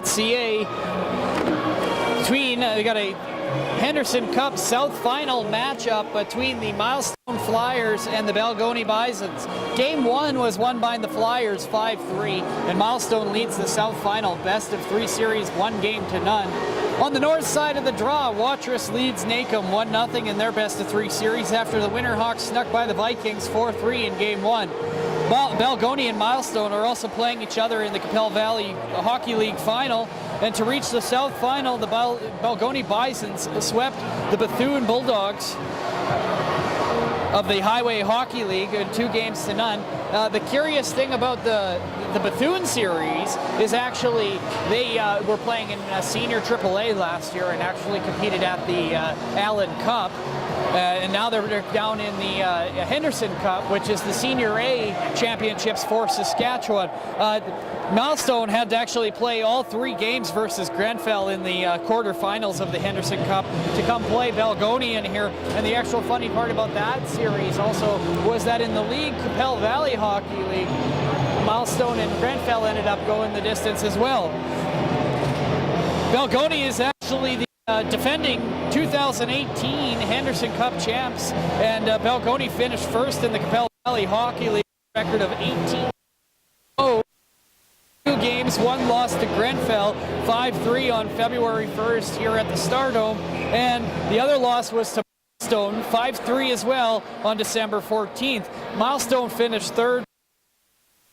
CA between we got a Henderson Cup South final matchup between the Milestone Flyers and the Balgonie Bisons. Game 1 was won by the Flyers 5-3, and Milestone leads the South final best of 3 series 1-0. On the north side of the draw, Watrous leads Nacum 1-0 in their best of 3 series after the Winterhawks snuck by the Vikings 4-3 in Game 1. Balgonie and Milestone are also playing each other in the Qu'appelle Valley Hockey League final, and to reach the South final, the Balgonie Bisons swept the Bethune Bulldogs of the Highway Hockey League in 2-0. The curious thing about the Bethune series is actually they were playing in senior AAA last year and actually competed at the Allen Cup. And now they're down in the Henderson Cup, which is the Senior A championships for Saskatchewan. Milestone had to actually play all 3 games versus Grenfell in the quarterfinals of the Henderson Cup to come play Balgonie in here. And the actual funny part about that series also was that in the league, Qu'appelle Valley Hockey League, Milestone and Grenfell ended up going the distance as well. Balgonie is actually the defending 2018 Henderson Cup champs, and Balgonie finished first in the Qu'appelle Valley Hockey League, record of 18-0. 2 games, 1 loss to Grenfell, 5-3 on February 1st here at the Stardome, and the other loss was to Milestone, 5-3 as well on December 14th. Milestone finished third,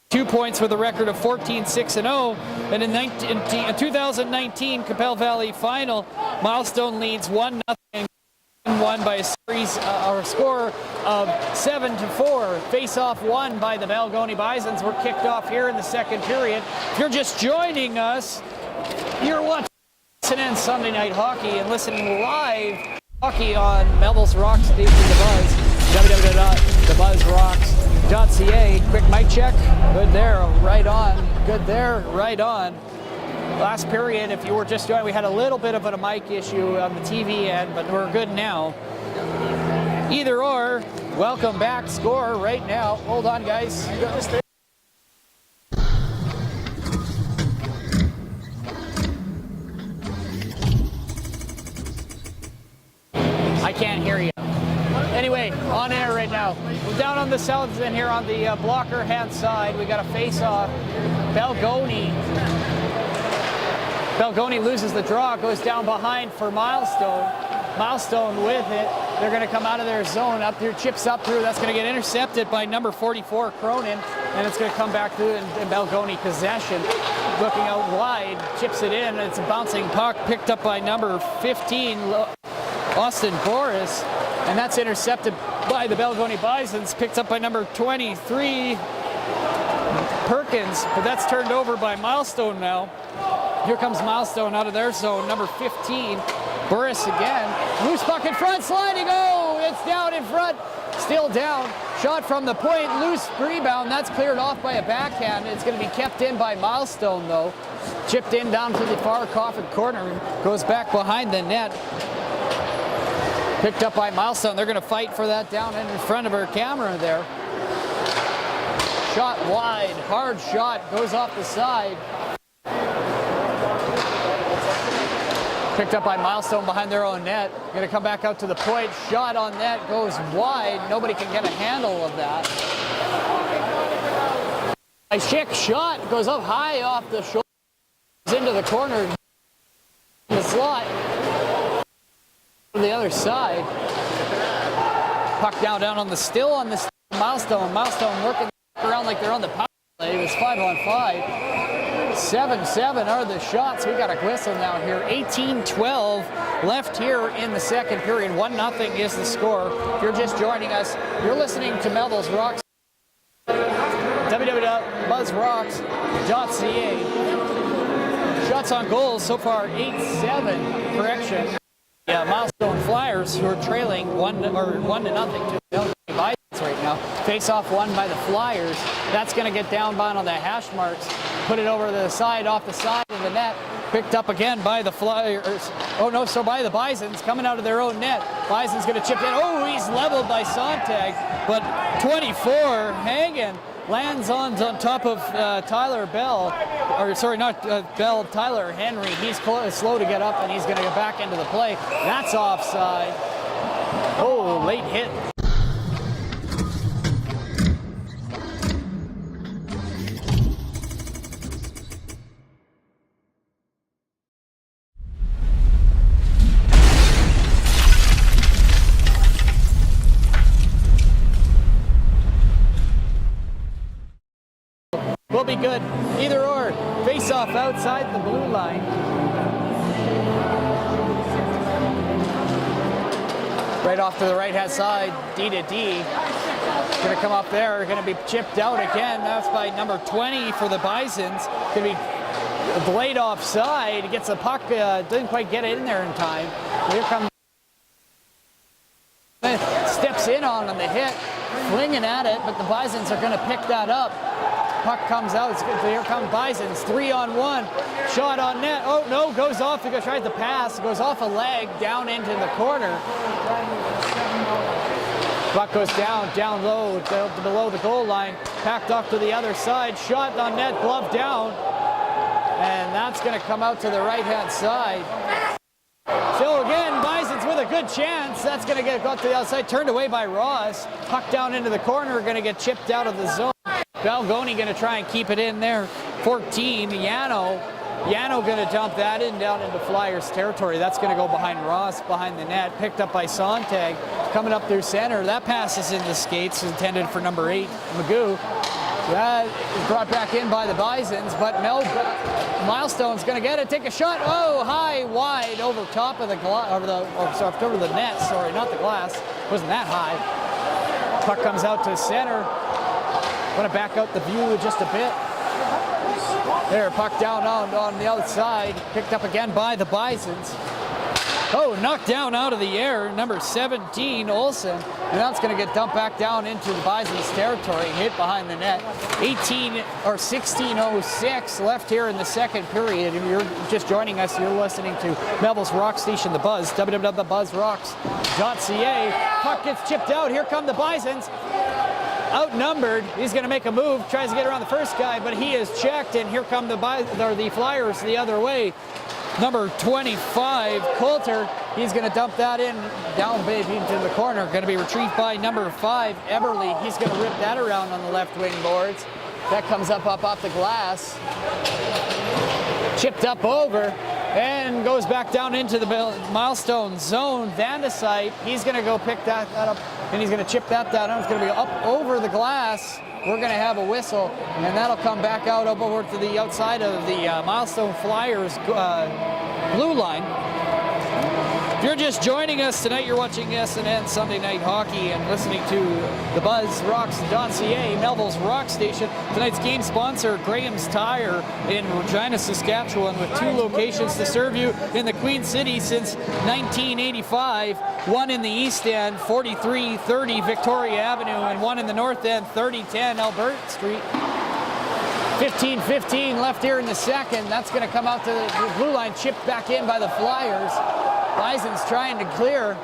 2 points with a record of 14-6-0, and in 2019 Qu'appelle Valley final, Milestone leads 1-0 and won by a series or a score of 7-4. Face-off won by the Balgonie Bisons. We're kicked off here in the second period. If you're just joining us, you're watching SNN Sunday Night Hockey and listening live hockey on Melville's Rocks Station The Buzz, www.thebuzzrocks.ca. Quick mic check. Good there, right on. Good there, right on. Last period, if you were just joining, we had a little bit of a mic issue on the TV end, but we're good now. Either or, welcome back. Score right now. Hold on, guys. I can't hear you. Anyway, on air right now. We're down on the south end here on the blocker hand side. We got a face-off. Balgonie loses the draw, goes down behind for Milestone. Milestone with it. They're going to come out of their zone, up through, chips up through. That's going to get intercepted by number 44, Cronin, and it's going to come back through in Balgonie possession. Looking out wide, chips it in. It's a bouncing puck picked up by number 15, Austin Boris, and that's intercepted by the Balgonie Bisons, picked up by number 23, Perkins, but that's turned over by Milestone now. Here comes Milestone out of their zone, number 15, Boris again. Loose puck in front, sliding, oh, it's down in front, still down. Shot from the point, loose rebound, that's cleared off by a backhand. It's going to be kept in by Milestone though. Chipped in down to the far Coffin corner, goes back behind the net. Picked up by Milestone. They're going to fight for that down in front of our camera there. Shot wide, hard shot, goes off the side. Picked up by Milestone behind their own net. Going to come back out to the point. Shot on net, goes wide. Nobody can get a handle of that. A chick shot, goes up high off the shoulder, into the corner, the slot. The other side. Puck down on the still on the Milestone. Milestone working around like they're on the power play. It was 5-on-5. 7-7 are the shots. We got a whistle now here. 18-12 left here in the second period. 1-0 is the score. If you're just joining us, you're listening to Melville's Rocks. www.buzzrocks.ca. Shots on goals so far 8-7. Correction. Milestone Flyers, who are trailing 1-0 to the Bisons right now. Face-off won by the Flyers. That's going to get down on the hash marks. Put it over to the side, off the side of the net. Picked up again by the Flyers. Oh no, so by the Bisons, coming out of their own net. Bison's going to chip in. Oh, he's leveled by Sontag, but 24 hanging. lands on top of Tyler Bell, or sorry, not Bell, Tyler Henry. He's slow to get up, and he's going to get back into the play. That's offside. Oh, late hit. Will be good. Either or. Face off outside the blue line. Right off to the right hand side. D to D. Going to come up there. Going to be chipped out again. That's by number 20 for the Bisons. Going to be blade offside. He gets the puck. Didn't quite get it in there in time. Here comes. Steps in on the hit. Flinging at it, but the Bisons are going to pick that up. Puck comes out. Here come Bisons. 3-on-1. Shot on net. Oh, no. Goes off. He tries to pass. Goes off a leg down into the corner. Puck goes down low, below the goal line. Packed off to the other side. Shot on net. Glove down. And that's going to come out to the right-hand side. So again, Bisons with a good chance. That's going to get got to the outside. Turned away by Ross. Puck down into the corner. Going to get chipped out of the zone. Balgonie going to try and keep it in there. 14, Yano going to dump that in down into Flyers territory. That's going to go behind Ross, behind the net. Picked up by Sontag, coming up through center. That pass is in the skates, intended for number 8, Magoo. That is brought back in by the Bisons, but Milestone's going to get it. Take a shot. Oh, high, wide, over top of the glass, over the net. Sorry, not the glass. Wasn't that high. Puck comes out to center. Want to back out the view just a bit. There, puck down on the outside. Picked up again by the Bisons. Oh, knocked down out of the air. Number 17, Olsen. And that's going to get dumped back down into the Bisons territory. Hit behind the net. 16:06 left here in the second period. If you're just joining us, you're listening to Melville's Rock Station, The Buzz, www.thebuzzrocks.ca. Puck gets chipped out. Here come the Bisons. Outnumbered, he's going to make a move, tries to get around the first guy, but he is checked, and here come the Flyers the other way. Number 25, Coulter, he's going to dump that in, down baby into the corner. Going to be retrieved by number 5, Eberle. He's going to rip that around on the left wing boards. That comes up off the glass. Chipped up over, and goes back down into the Milestone zone. Van de Site, he's going to go pick that up, and he's going to chip that down. It's going to be up over the glass. We're going to have a whistle, and that'll come back out over to the outside of the Milestone Flyers blue line. If you're just joining us tonight, you're watching SNN Sunday Night Hockey and listening to the BuzzRocks.ca, Melville's Rock Station. Tonight's game sponsor, Graham's Tire in Regina, Saskatchewan, with 2 locations to serve you in the Queen City since 1985. One in the East End, 4330 Victoria Avenue, and one in the North End, 3010 Albert Street. 15-15 left here in the second. That's going to come out to the blue line, chipped back in by the Flyers. Bison's trying to clear.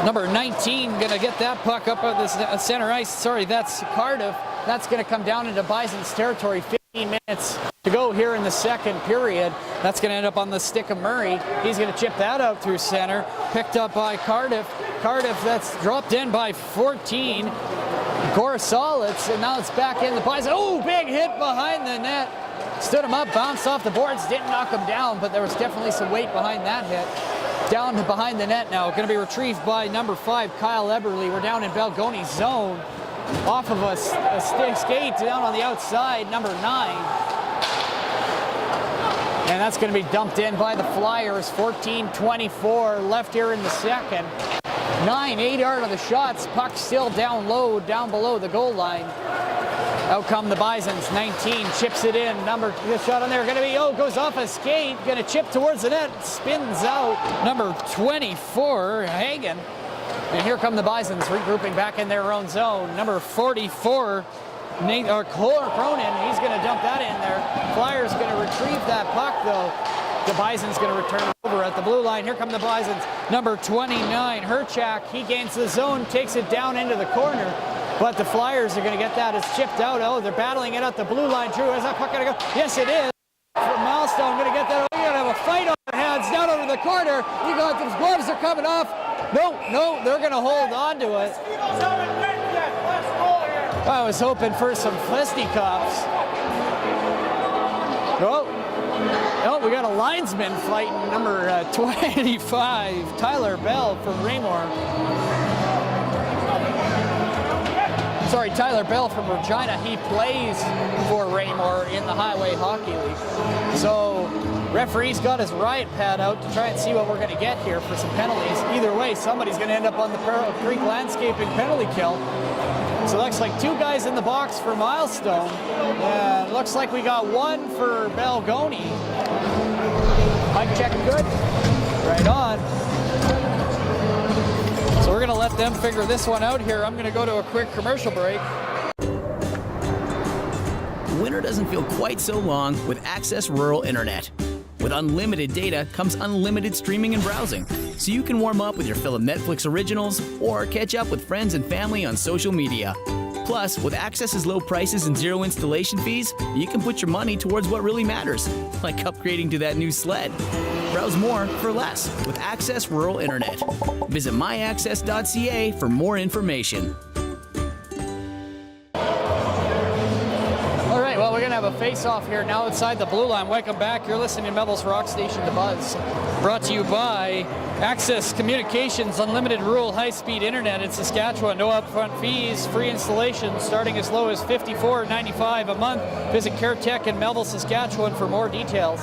Number 19 going to get that puck up at the center ice. Sorry, that's Cardiff. That's going to come down into Bison's territory. 15 minutes to go here in the second period. That's going to end up on the stick of Murray. He's going to chip that out through center. Picked up by Cardiff. Cardiff, that's dropped in by 14. Gorsalitz, and now it's back in the Bison. Oh, big hit behind the net. Stood him up, bounced off the boards, didn't knock him down, but there was definitely some weight behind that hit. Down behind the net now. Going to be retrieved by number 5, Kyle Eberle. We're down in Balgonie's zone. Off of a skate down on the outside, number 9. And that's going to be dumped in by the Flyers. 14-24 left here in the second. 8 yard of the shots. Puck still down low, down below the goal line. Out come the Bisons. 19 chips it in. This shot on there going to be, goes off a skate. Going to chip towards the net. Spins out. Number 24, Hagen. And here come the Bisons regrouping back in their own zone. Number 44, Cronin. He's going to dump that in there. Flyers going to retrieve that puck though. The Bison's going to return over at the blue line. Here come the Bisons. Number 29, Herchak. He gains the zone, takes it down into the corner. But the Flyers are going to get that. It's chipped out. Oh, they're battling it at the blue line. Drew, is that puck going to go? Yes, it is. Milestone going to get that. We're going to have a fight on their hands down over the corner. You got those gloves are coming off. No, they're going to hold on to it. I was hoping for some fisticuffs. Oh, we got a linesman fighting, number 25, Tyler Bell from Raymore. Sorry, Tyler Bell from Regina. He plays for Raymore in the Highway Hockey League. So, referee's got his riot pad out to try and see what we're going to get here for some penalties. Either way, somebody's going to end up on the Creek Landscaping penalty kill. So looks like two guys in the box for Milestone. Looks like we got one for Balgonie. Mic check good. Right on. So we're going to let them figure this one out here. I'm going to go to a quick commercial break. Winter doesn't feel quite so long with Access Rural Internet. With unlimited data comes unlimited streaming and browsing, so you can warm up with your fill of Netflix originals or catch up with friends and family on social media. Plus, with Access's low prices and zero installation fees, you can put your money towards what really matters, like upgrading to that new sled. Browse more for less with Access Rural Internet. Visit myaccess.ca for more information. Well, we're going to have a face-off here now outside the blue line. Welcome back. You're listening to Melville's Rock Station, The Buzz. Brought to you by Access Communications, unlimited rural high-speed internet in Saskatchewan. No upfront fees, free installation starting as low as $54.95 a month. Visit CareTech in Melville, Saskatchewan for more details.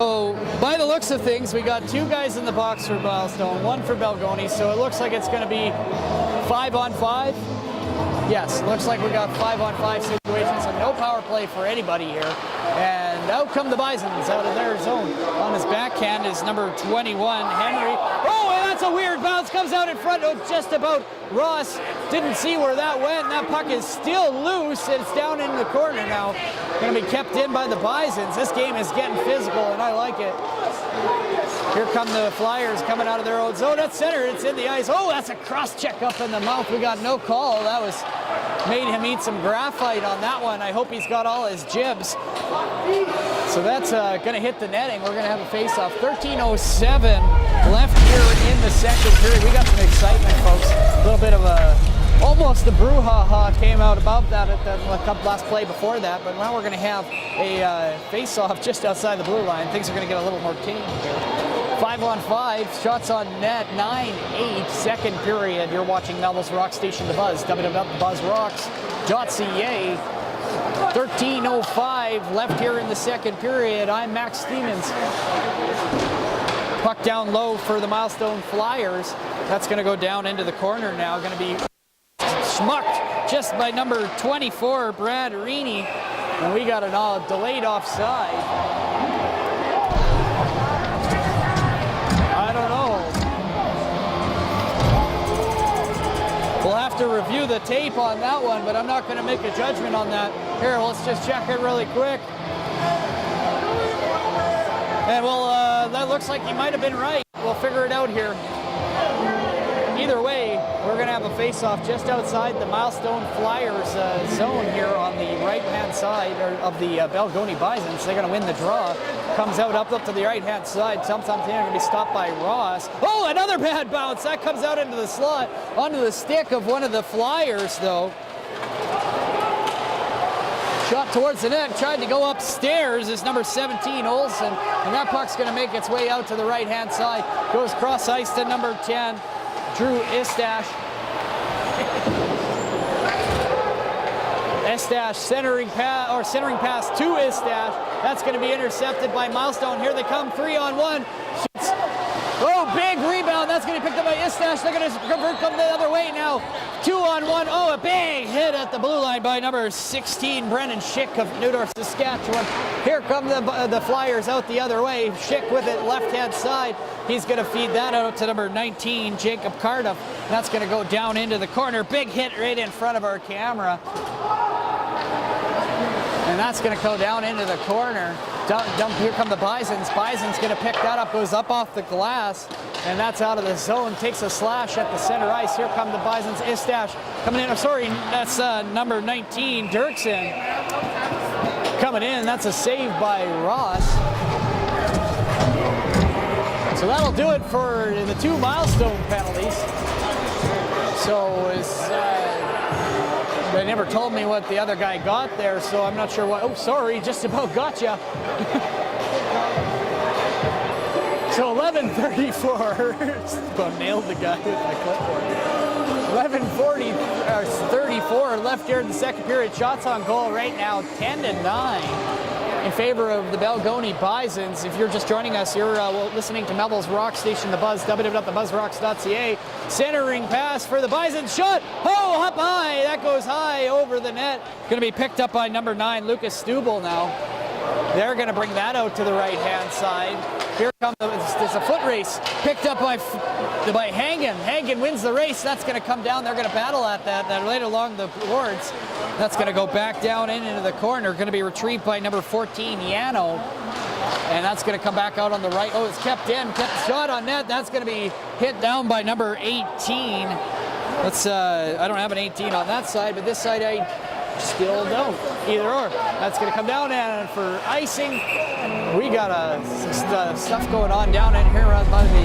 So, by the looks of things, we got two guys in the box for Milestone, one for Balgonie. So it looks like it's going to be 5-on-5. Yes, looks like we got 5-on-5 situations, so no power play for anybody here. And out come the Bisons out of their zone. On his backhand is number 21, Henry. Oh, and that's a weird bounce. Comes out in front of just about Ross. Didn't see where that went. That puck is still loose. It's down in the corner now. Going to be kept in by the Bisons. This game is getting physical, and I like it. Here come the Flyers coming out of their own zone. At center, it's in the ice. Oh, that's a cross-check up in the mouth. We got no call. That was made him eat some graphite on that one. I hope he's got all his jibs. So that's going to hit the netting. We're going to have a face-off. 13:07 left here in the second period. We got some excitement, folks. A little bit of almost the brouhaha came out above that at the last play before that, but now we're going to have a face-off just outside the blue line. Things are going to get a little more tame here. 5-on-5, shots on net, 9-8, second period. You're watching Melville's Rock Station, The Buzz, www.buzzrocks.ca. 13:05 left here in the second period. I'm Max Stevens. Puck down low for the Milestone Flyers. That's going to go down into the corner now. Going to be schmucked just by number 24, Brad Reaney. And we got an delayed offside. I don't know. We'll have to review the tape on that one, but I'm not going to make a judgment on that. Here, let's just check it really quick. And that looks like he might have been right. We'll figure it out here. Either way, we're going to have a face-off just outside the Milestone Flyers zone here on the right-hand side of the Balgonie Bisons. They're going to win the draw. Comes out up to the right-hand side. Sometimes they're going to be stopped by Ross. Oh, another bad bounce. That comes out into the slot, onto the stick of one of the Flyers, though. Shot towards the net, tried to go upstairs is number 17, Olsen. And that puck's going to make its way out to the right-hand side. Goes cross-ice to number 10. Drew Istash. Istash centering pass to Istash. That's going to be intercepted by Milestone. Here they come, 3-on-1. Oh, big rebound. That's going to be picked up by Istash. They're going to convert them the other way now. 2-on-1. Oh, a big hit at the blue line by number 16, Brennan Schick of Newdorf, Saskatchewan. Here come the Flyers out the other way. Schick with it left-hand side. He's going to feed that out to number 19, Jacob Cardiff. That's going to go down into the corner. Big hit right in front of our camera. And that's going to go down into the corner. Here come the Bisons. Bison's going to pick that up, goes up off the glass. and that's out of the zone. Takes a slash at the center ice. Here come the Bisons. Istash coming in. Oh, sorry, that's number 19, Dirksen, coming in. That's a save by Ross. So that'll do it for the 2 milestone penalties. So they never told me what the other guy got there, so I'm not sure what. Oh, sorry, just about got ya. So 11:34. About nailed the guy with my clipboard. 34 left here in the second period. Shots on goal right now, 10-9 in favor of the Balgonie Bisons. If you're just joining us, you're listening to Melville's Rock Station, The Buzz, www.thebuzzrocks.ca. Centering pass for the Bisons. Shot! Oh, up high! That goes high over the net. Going to be picked up by number 9, Lucas Stubel now. They're going to bring that out to the right-hand side. Here comes it's a foot race. Picked up by Hagen. Hagen wins the race. That's going to come down. They're going to battle at that later along the boards. That's going to go back down into the corner. Going to be retrieved by number 14, Yano. And that's going to come back out on the right. Oh, it's kept in. Kept shot on net. That's going to be hit down by number 18. Let's. I don't have an 18 on that side, but this side I still don't. Either or. That's going to come down, and for icing, we got some stuff going on down in here by the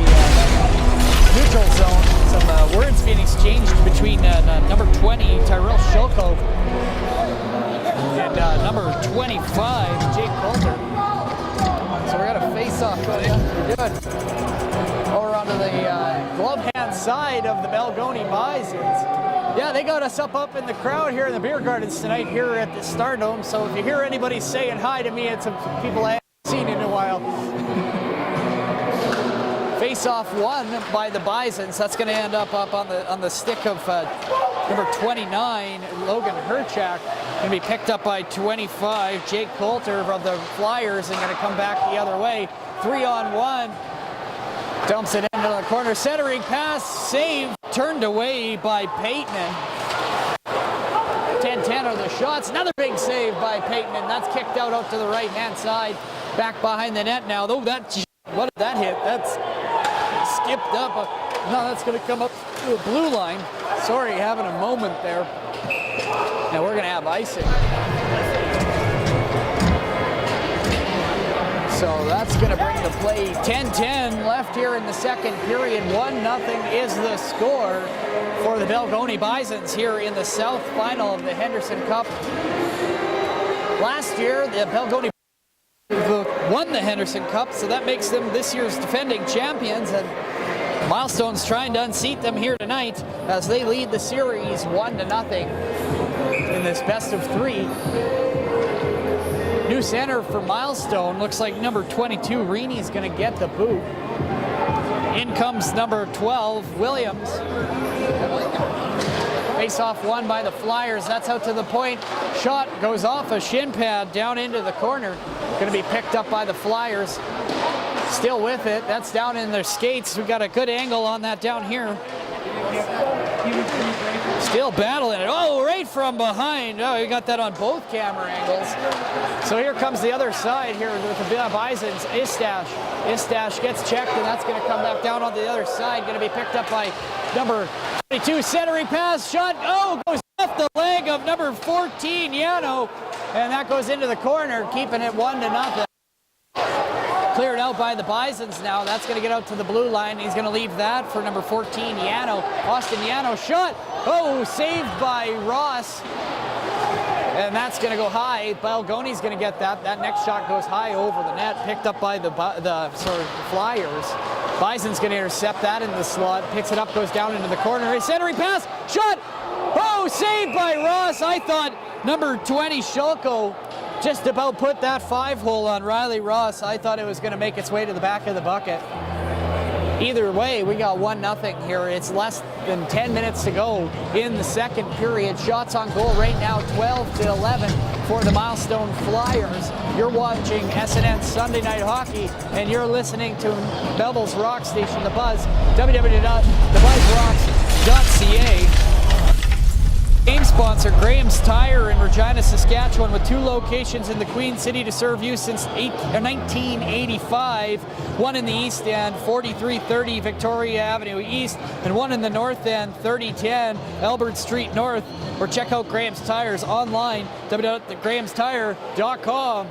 neutral zone. Some words being exchanged between number 20, Tyrell Shilko, and number 25, Jake Coulter. So we got a face-off going on. We're good. Over onto the glove hand side of the Balgonie Bisons. Yeah, they got us up in the crowd here in the beer gardens tonight here at the Stardome. So if you hear anybody saying hi to me, it's some people I haven't seen in a while. Face-off won by the Bisons. That's going to end up on the stick of number 29, Logan Herchak. Going to be picked up by 25, Jake Coulter of the Flyers, and going to come back the other way. 3-on-1. Dumps it into the corner. Centering pass, save, turned away by Payton. 10-10 are the shots. Another big save by Payton, and that's kicked out to the right-hand side. Back behind the net now. Though what did that hit? That's skipped up. No, that's going to come up to the blue line. Sorry, having a moment there. Now we're going to have icing. So that's going to bring the play 10-10 left here in the second period. 1-0 is the score for the Balgonie Bisons here in the South final of the Henderson Cup. Last year, the Balgonie won the Henderson Cup, so that makes them this year's defending champions. And Milestone's trying to unseat them here tonight as they lead the series 1-0 in this best of 3. New center for Milestone. Looks like number 22, Reeney's going to get the boot. In comes number 12, Williams. Face-off won by the Flyers. That's out to the point. Shot goes off a shin pad down into the corner. Going to be picked up by the Flyers. Still with it. That's down in their skates. We've got a good angle on that down here. Still battling it. Oh, right from behind. Oh, you got that on both camera angles. So here comes the other side here with the Bisons. Istash. Istash gets checked, and that's going to come back down on the other side. Going to be picked up by number 22. Centering pass. Shot. Oh, goes off the leg of number 14, Yano. And that goes into the corner, keeping it 1-0. Cleared out by the Bisons now. That's going to get out to the blue line. He's going to leave that for number 14, Yano. Austin Yano shot. Oh, saved by Ross. And that's going to go high. Balgonie's going to get that. That next shot goes high over the net. Picked up by the Flyers. Bison's going to intercept that in the slot. Picks it up, goes down into the corner. A centering pass. Shot. Oh, saved by Ross. I thought number 20, Shilko, just about put that 5-hole on Riley Ross. I thought it was going to make its way to the back of the bucket. Either way, we got 1-0 here. It's less than 10 minutes to go in the second period. Shots on goal right now, 12-11 for the Milestone Flyers. You're watching SNN Sunday Night Hockey, and you're listening to Melville's Rock Station, The Buzz, www.thebuzzrocks.ca. Games sponsor, Graham's Tire in Regina, Saskatchewan, with 2 locations in the Queen City to serve you since 1985. One in the East End, 4330 Victoria Avenue East, and one in the North End, 3010 Albert Street North. Or check out Graham's Tires online, www.grahamstire.com.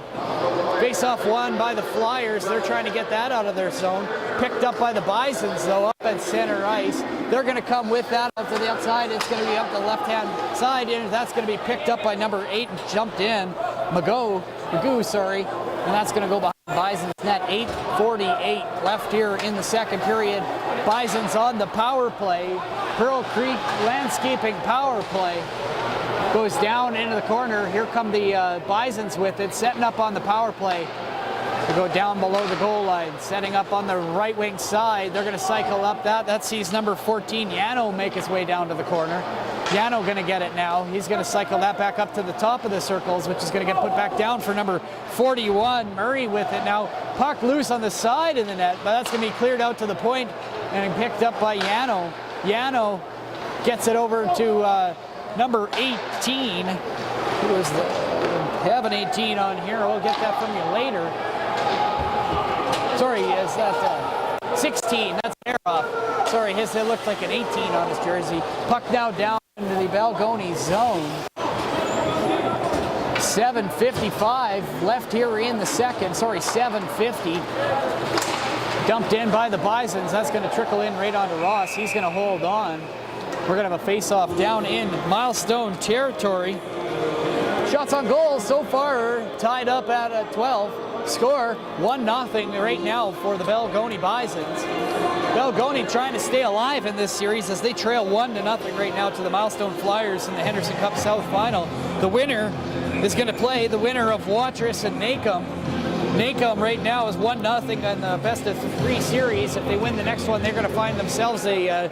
Face-off won by the Flyers. They're trying to get that out of their zone. Picked up by the Bisons, though, up at center ice. They're going to come with that up to the outside. It's going to be up the left-hand side, and that's going to be picked up by number 8 and jumped in. Magoo, and that's going to go behind Bison's net. 8:48 left here in the second period. Bison's on the power play. Pearl Creek landscaping power play. Goes down into the corner. Here come the Bisons with it, setting up on the power play. They go down below the goal line, setting up on the right wing side. They're going to cycle up that. That sees number 14, Yano, make his way down to the corner. Yano going to get it now. He's going to cycle that back up to the top of the circles, which is going to get put back down for number 41. Murray with it now. Puck loose on the side of the net, but that's going to be cleared out to the point and picked up by Yano. Yano gets it over to number 18. Who is the have an 18 on here? We'll get that from you later. Sorry, is that 16? That's Aroff. Sorry, it looked like an 18 on his jersey. Puck now down into the Balgonie zone. 7:55 left here in the second. Sorry, 7:50. Dumped in by the Bisons. That's going to trickle in right onto Ross. He's going to hold on. We're going to have a face-off down in Milestone territory. Shots on goal so far tied up at 12. Score 1-0 right now for the Balgonie Bisons. Balgonie trying to stay alive in this series as they trail 1-0 right now to the Milestone Flyers in the Henderson Cup South final. The winner is going to play the winner of Watrous and Nacum. Nacum right now is 1-0 in the best of 3 series. If they win the next one, they're going to find themselves a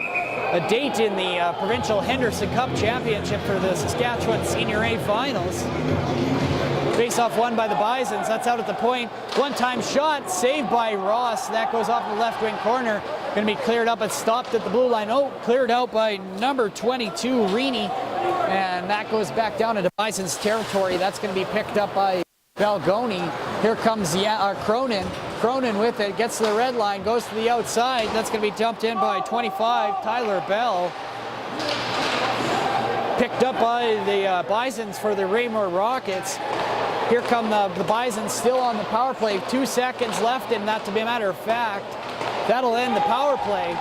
date in the Provincial Henderson Cup Championship for the Saskatchewan Senior A Finals. Face-off won by the Bisons. That's out at the point. One-time shot saved by Ross. That goes off the left wing corner. Going to be cleared up and stopped at the blue line. Oh, cleared out by number 22, Reaney. And that goes back down into Bison's territory. That's going to be picked up by Balgonie. Here comes Cronin. Cronin with it, gets to the red line, goes to the outside. That's going to be dumped in by 25, Tyler Bell. Picked up by the Bisons for the Raymore Rockets. Here come the Bisons still on the power play. 2 seconds left, and that to be a matter of fact, that'll end the power play.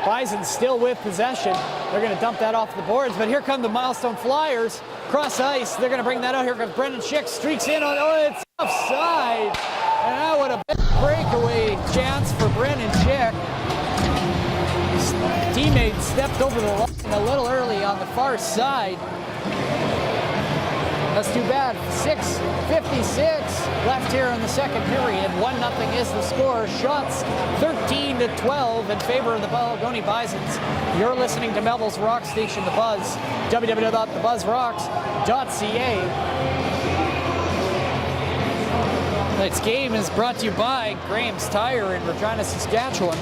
Bisons still with possession. They're going to dump that off the boards, but here come the Milestone Flyers. Cross ice, they're going to bring that out. Here comes Brendan Schick, streaks in on, oh, it's offside. And that would have been a breakaway chance for Brendan Schick. His teammate stepped over the line a little early on the far side. That's too bad. 6:56 left here in the second period. 1-0 is the score. Shots 13-12 in favor of the Balgonie Bisons. You're listening to Melville's Rock Station, The Buzz. www.thebuzzrocks.ca. Tonight's game is brought to you by Graham's Tire in Regina, Saskatchewan.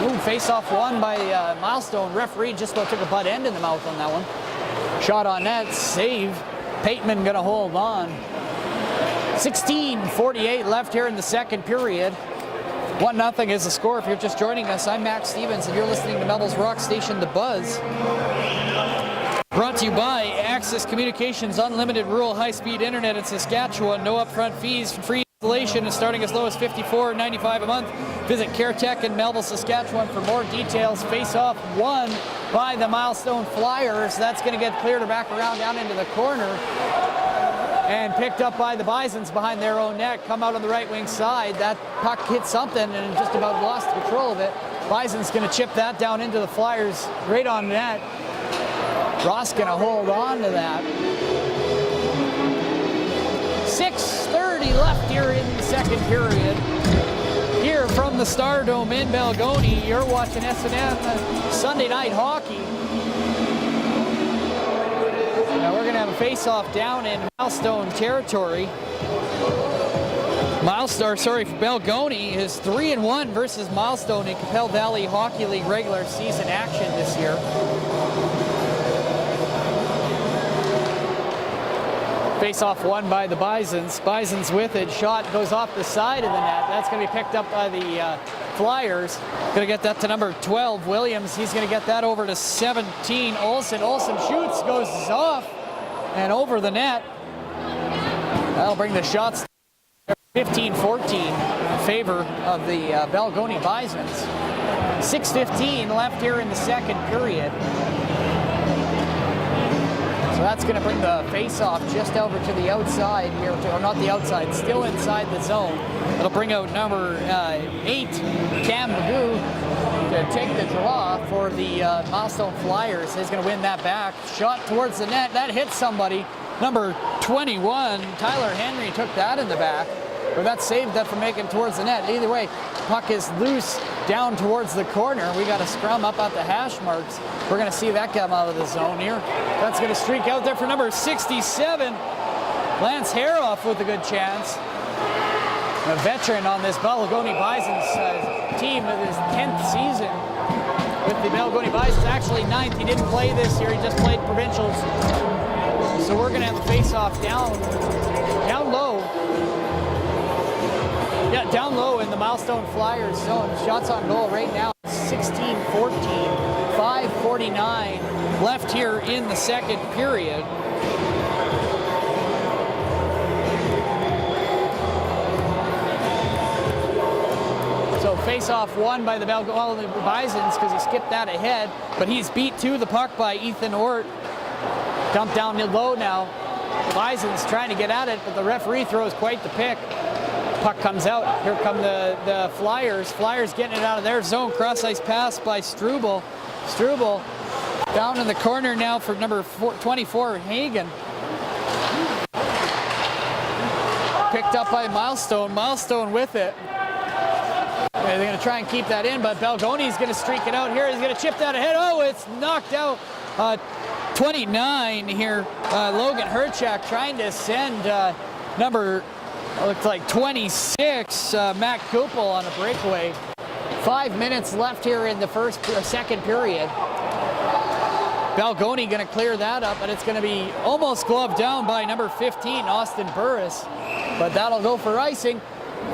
Ooh, face-off won by Milestone. Referee just about took a butt end in the mouth on that one. Shot on net, save. Pateman going to hold on. 16:48 left here in the second period. 1-0 is the score. If you're just joining us, I'm Max Stevens, and you're listening to Melville's Rock Station, The Buzz. Brought to you by Access Communications, unlimited rural high-speed internet in Saskatchewan. No upfront fees, free installation is starting as low as $54.95 a month. Visit CareTech in Melville, Saskatchewan for more details. Face-off won by the Milestone Flyers. That's going to get cleared back around down into the corner. And picked up by the Bisons behind their own net. Come out on the right wing side. That puck hit something and just about lost control of it. Bison's going to chip that down into the Flyers right on net. Ross going to hold on to that. 6:30 left here in the second period. Here from the Stardome in Balgonie, you're watching SNN Sunday Night Hockey. Now we're going to have a face-off down in Milestone territory. Balgonie is 3-1 versus Milestone in Qu'appelle Valley Hockey League regular season action this year. Face-off won by the Bisons. Bisons with it. Shot goes off the side of the net. That's going to be picked up by the Flyers. Going to get that to number 12, Williams. He's going to get that over to 17, Olsen. Olsen shoots, goes off and over the net. That'll bring the shots 15-14 in favor of the Balgonie Bisons. 6:15 left here in the second period. So that's going to bring the face-off just over to the outside here, or not the outside, still inside the zone. It'll bring out number 8, Cam Magoo, to take the draw for the Milestone Flyers. He's going to win that back. Shot towards the net. That hits somebody. Number 21, Tyler Henry, took that in the back. But that saved that from making towards the net. Either way, puck is loose down towards the corner. We got a scrum up at the hash marks. We're going to see that come out of the zone here. That's going to streak out there for number 67. Lance Haroff with a good chance. A veteran on this Balgonie Bisons team of his 10th season with the Balgonie Bisons. Actually 9th. He didn't play this year. He just played provincials. So we're going to have a face-off down low. Yeah, down low in the Milestone Flyers zone. Shots on goal right now, 16-14, 5:49 left here in the second period. So face-off won by the Balgonie Bisons because he skipped that ahead, but he's beat to the puck by Ethan Ort. Dumped down low now. Bisons trying to get at it, but the referee throws quite the pick. Puck comes out. Here come the Flyers. Flyers getting it out of their zone. Cross-ice pass by Struble. Struble down in the corner now for number 24, Hagen. Picked up by Milestone. Milestone with it. They're going to try and keep that in, but Balgonie's going to streak it out here. He's going to chip that ahead. Oh, it's knocked out. 29 here. Logan Herchak trying to send number... looks like 26, Matt Kupel on a breakaway. 5 minutes left here in the second period. Balgonie going to clear that up, but it's going to be almost gloved down by number 15, Austin Burris. But that'll go for icing.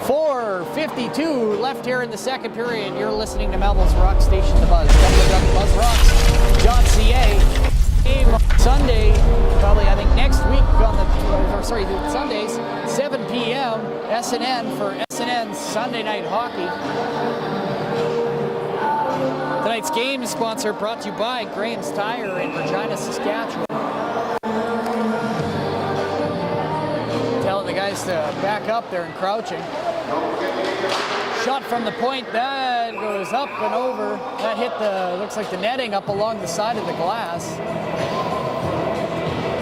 4:52 left here in the second period. You're listening to Melville's Rock Station, The Buzz. www.buzzrocks.ca. Game Sunday, probably I think next week on the Sundays, 7 p.m. SNN for SNN Sunday Night Hockey. Tonight's game sponsor brought to you by Graham's Tire in Regina, Saskatchewan. Telling the guys to back up, they're encroaching. Shot from the point, that goes up and over. That hit looks like the netting up along the side of the glass.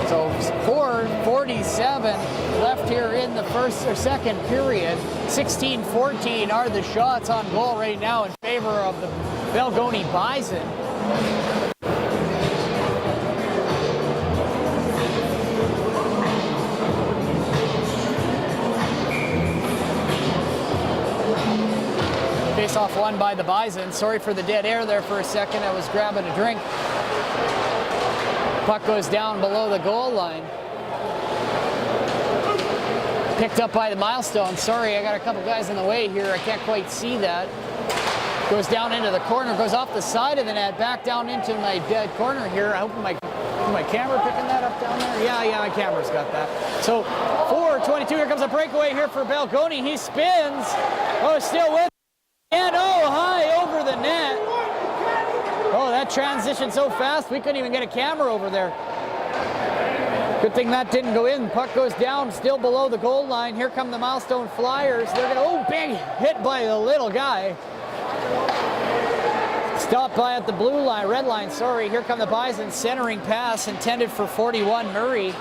So 4:47 left here in the second period. 16-14 are the shots on goal right now in favor of the Balgonie Bison. Face-off won by the Bison. Sorry for the dead air there for a second. I was grabbing a drink. Puck goes down below the goal line. Picked up by the Milestone. Sorry, I got a couple guys in the way here. I can't quite see that. Goes down into the corner, goes off the side of the net, back down into my dead corner here. I hope my camera picking that up down there? Yeah, my camera's got that. So 4:22, here comes a breakaway here for Balgonie. He spins. Oh, still with. And high over the net. Oh, that transitioned so fast we couldn't even get a camera over there. Good thing that didn't go in. Puck goes down, still below the goal line. Here come the Milestone Flyers. They're gonna, big hit by the little guy. Stopped by at the blue line, red line, sorry. Here come the Bison, centering pass intended for 41, Murray.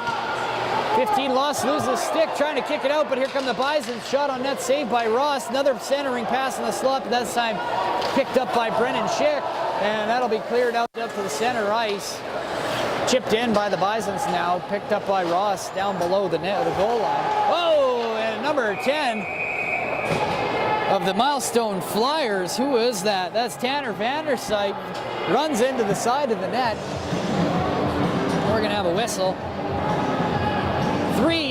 15 lost, loses stick, trying to kick it out, but here come the Bison. Shot on net, saved by Ross. Another centering pass in the slot, but this time picked up by Brennan Schick, and that'll be cleared out up to the center ice. Chipped in by the Bisons now, picked up by Ross down below the net, the goal line. Oh, and number 10 of the Milestone Flyers, who is that? That's Tanner Vandersite, runs into the side of the net. We're gonna have a whistle. 3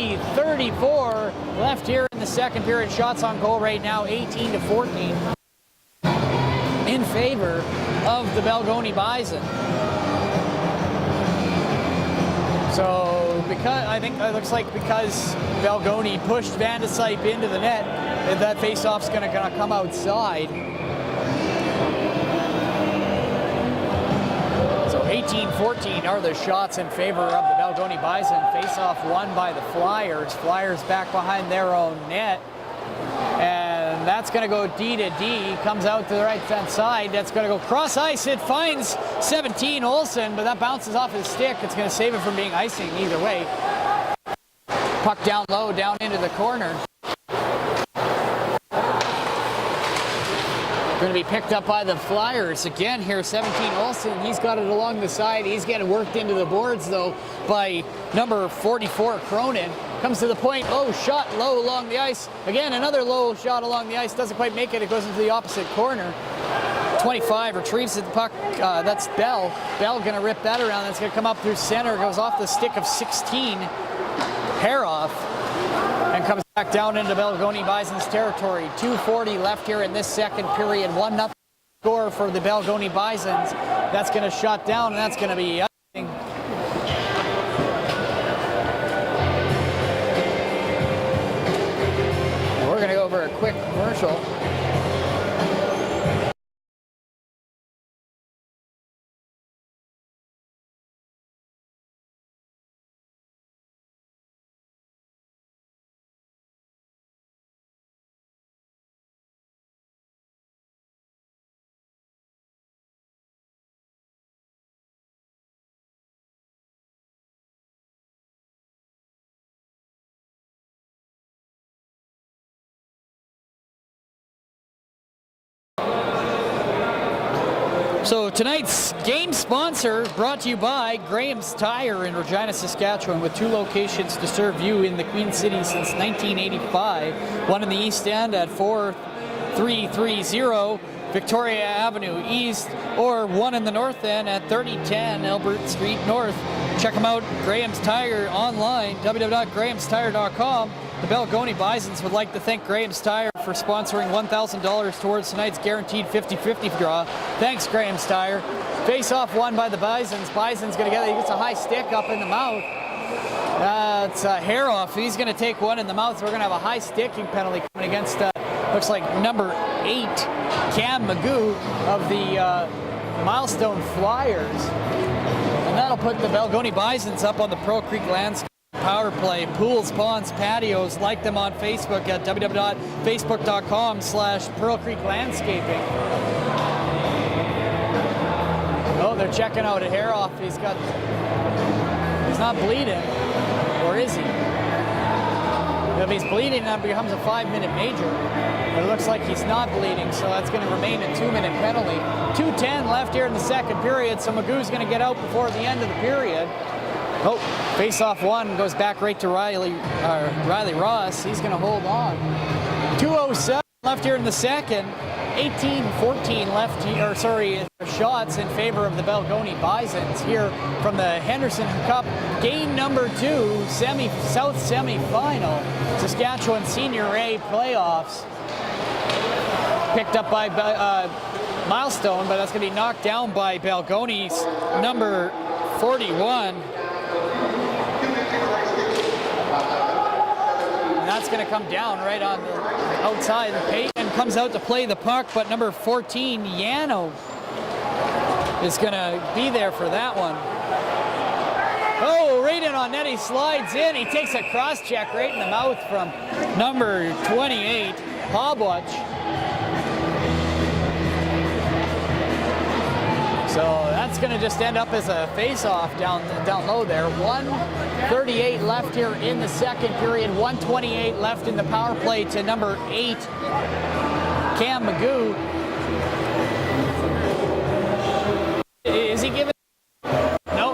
1:34 left here in the second period. Shots on goal right now, 18-14 in favor of the Balgonie Bison. So I think it looks like because Balgonie pushed Van de Sype into the net, that face-off's going to come outside. So 18-14 are the shots in favor of the Balgonie Bison. Face-off won by the Flyers. Flyers back behind their own net. And that's going to go D to D. Comes out to the right-hand side. That's going to go cross ice. It finds 17 Olsen, but that bounces off his stick. It's going to save it from being icing either way. Puck down low, down into the corner. Going to be picked up by the Flyers again here. 17 Olsen. He's got it along the side. He's getting worked into the boards though by number 44 Cronin. Comes to the point. Oh, shot low along the ice. Again, another low shot along the ice. Doesn't quite make it. It goes into the opposite corner. 25 retrieves the puck. That's Bell. Bell going to rip that around. That's going to come up through center. Goes off the stick of 16. Hair-off. And comes back down into Balgonie Bison's territory. 2:40 left here in this second period. 1-0 score for the Balgonie Bisons. That's going to shut down, and that's going to be icing. We're going to go over a quick commercial. So tonight's game sponsor brought to you by Graham's Tire in Regina, Saskatchewan, with 2 locations to serve you in the Queen City since 1985. One in the East End at 4330 Victoria Avenue East, or one in the North End at 3010 Albert Street North. Check them out, Graham's Tire, online, www.grahamstire.com. The Balgonie Bisons would like to thank Graham's Tire for sponsoring $1,000 towards tonight's guaranteed 50-50 draw. Thanks, Graham's Tire. Face-off won by the Bisons. Bison's going to get it. He gets a high stick up in the mouth. It's a hair-off. He's going to take one in the mouth. So we're going to have a high sticking penalty coming against, looks like number 8, Cam Magoo of the Milestone Flyers. And that'll put the Balgonie Bisons up on the Pearl Creek Landscape power play. Pools, ponds, patios. Like them on Facebook at www.facebook.com/Pearl Creek Landscaping. Oh, they're checking out a hair off. He's not bleeding, or is he? If he's bleeding, that becomes a 5-minute major. But it looks like he's not bleeding, so that's going to remain a 2-minute penalty. 2:10 left here in the second period, so Magoo's going to get out before the end of the period. Oh, face-off one goes back right to Riley Ross. He's going to hold on. 2:07 left here in the second. 18-14 left here, shots in favor of the Balgonie Bisons here from the Henderson Cup game number 2, South semi-final. Saskatchewan Senior A playoffs. Picked up by Milestone, but that's going to be knocked down by Balgonie's number 41. And that's going to come down right on the outside. Payton comes out to play the puck, but number 14, Yano, is going to be there for that one. Oh, right in on net, he slides in. He takes a cross-check right in the mouth from number 28, Hobwatch. So that's going to just end up as a face-off down low there. 1:38 left here in the second period. 1:28 left in the power play to number 8, Cam Magoo. Is he giving?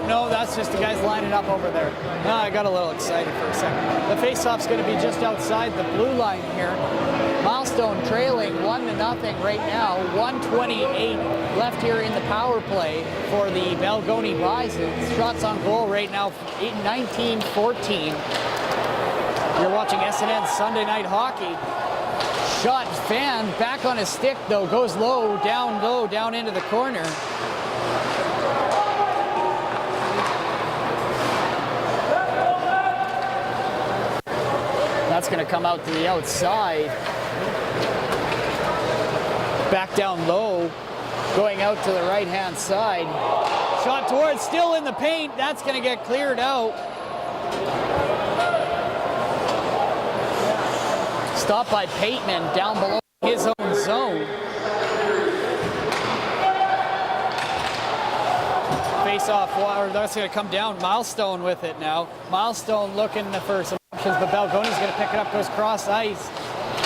No, that's just the guys lining up over there. No, I got a little excited for a second. The face-off's going to be just outside the blue line here. Milestone trailing 1-0 right now. 1:28 left here in the power play for the Balgonie Bisons. Shots on goal right now, 19-14. You're watching SNN Sunday Night Hockey. Shot fanned, back on his stick though, goes low, down into the corner. That's going to come out to the outside. Back down low, going out to the right-hand side. Shot towards, still in the paint. That's going to get cleared out. Stopped by Pateman down below his own zone. Face-off, that's going to come down. Milestone with it now. Milestone looking for some options, but Balgonie's going to pick it up, goes cross ice.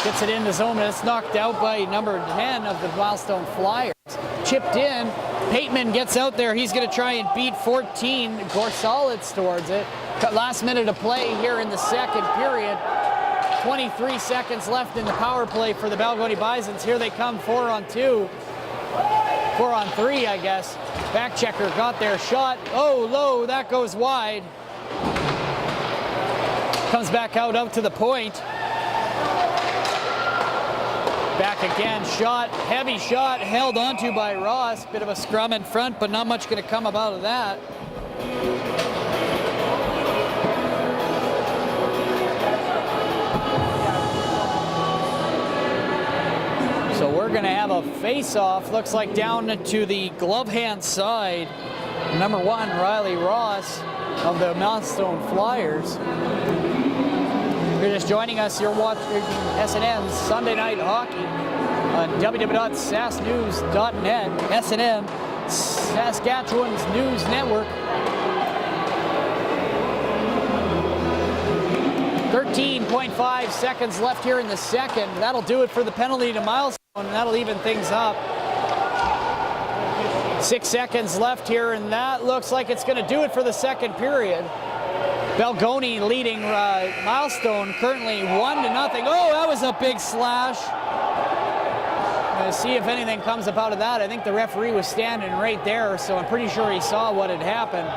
Gets it in the zone, and it's knocked out by number 10 of the Milestone Flyers. Chipped in. Pateman gets out there. He's going to try and beat 14. Gorsalitz towards it. Last minute of play here in the second period. 23 seconds left in the power play for the Balgonie Bisons. Here they come, 4-on-2. 4-on-3, I guess. Back checker got their shot. Oh, low. That goes wide. Comes back out to the point. Back again, shot, heavy shot, held onto by Ross. Bit of a scrum in front, but not much going to come about of that. So we're going to have a face-off. Looks like down to the glove hand side. Number 1, Riley Ross of the Milestone Flyers. If you're just joining us, you're watching SNN's Sunday Night Hockey on www.sasnews.net, SNN, Saskatchewan's news network. 13.5 seconds left here in the second. That'll do it for the penalty to Milestone, and that'll even things up. 6 seconds left here, and that looks like it's going to do it for the second period. Balgonie leading Milestone currently 1-0. Oh, that was a big slash. See if anything comes up out of that. I think the referee was standing right there, so I'm pretty sure he saw what had happened.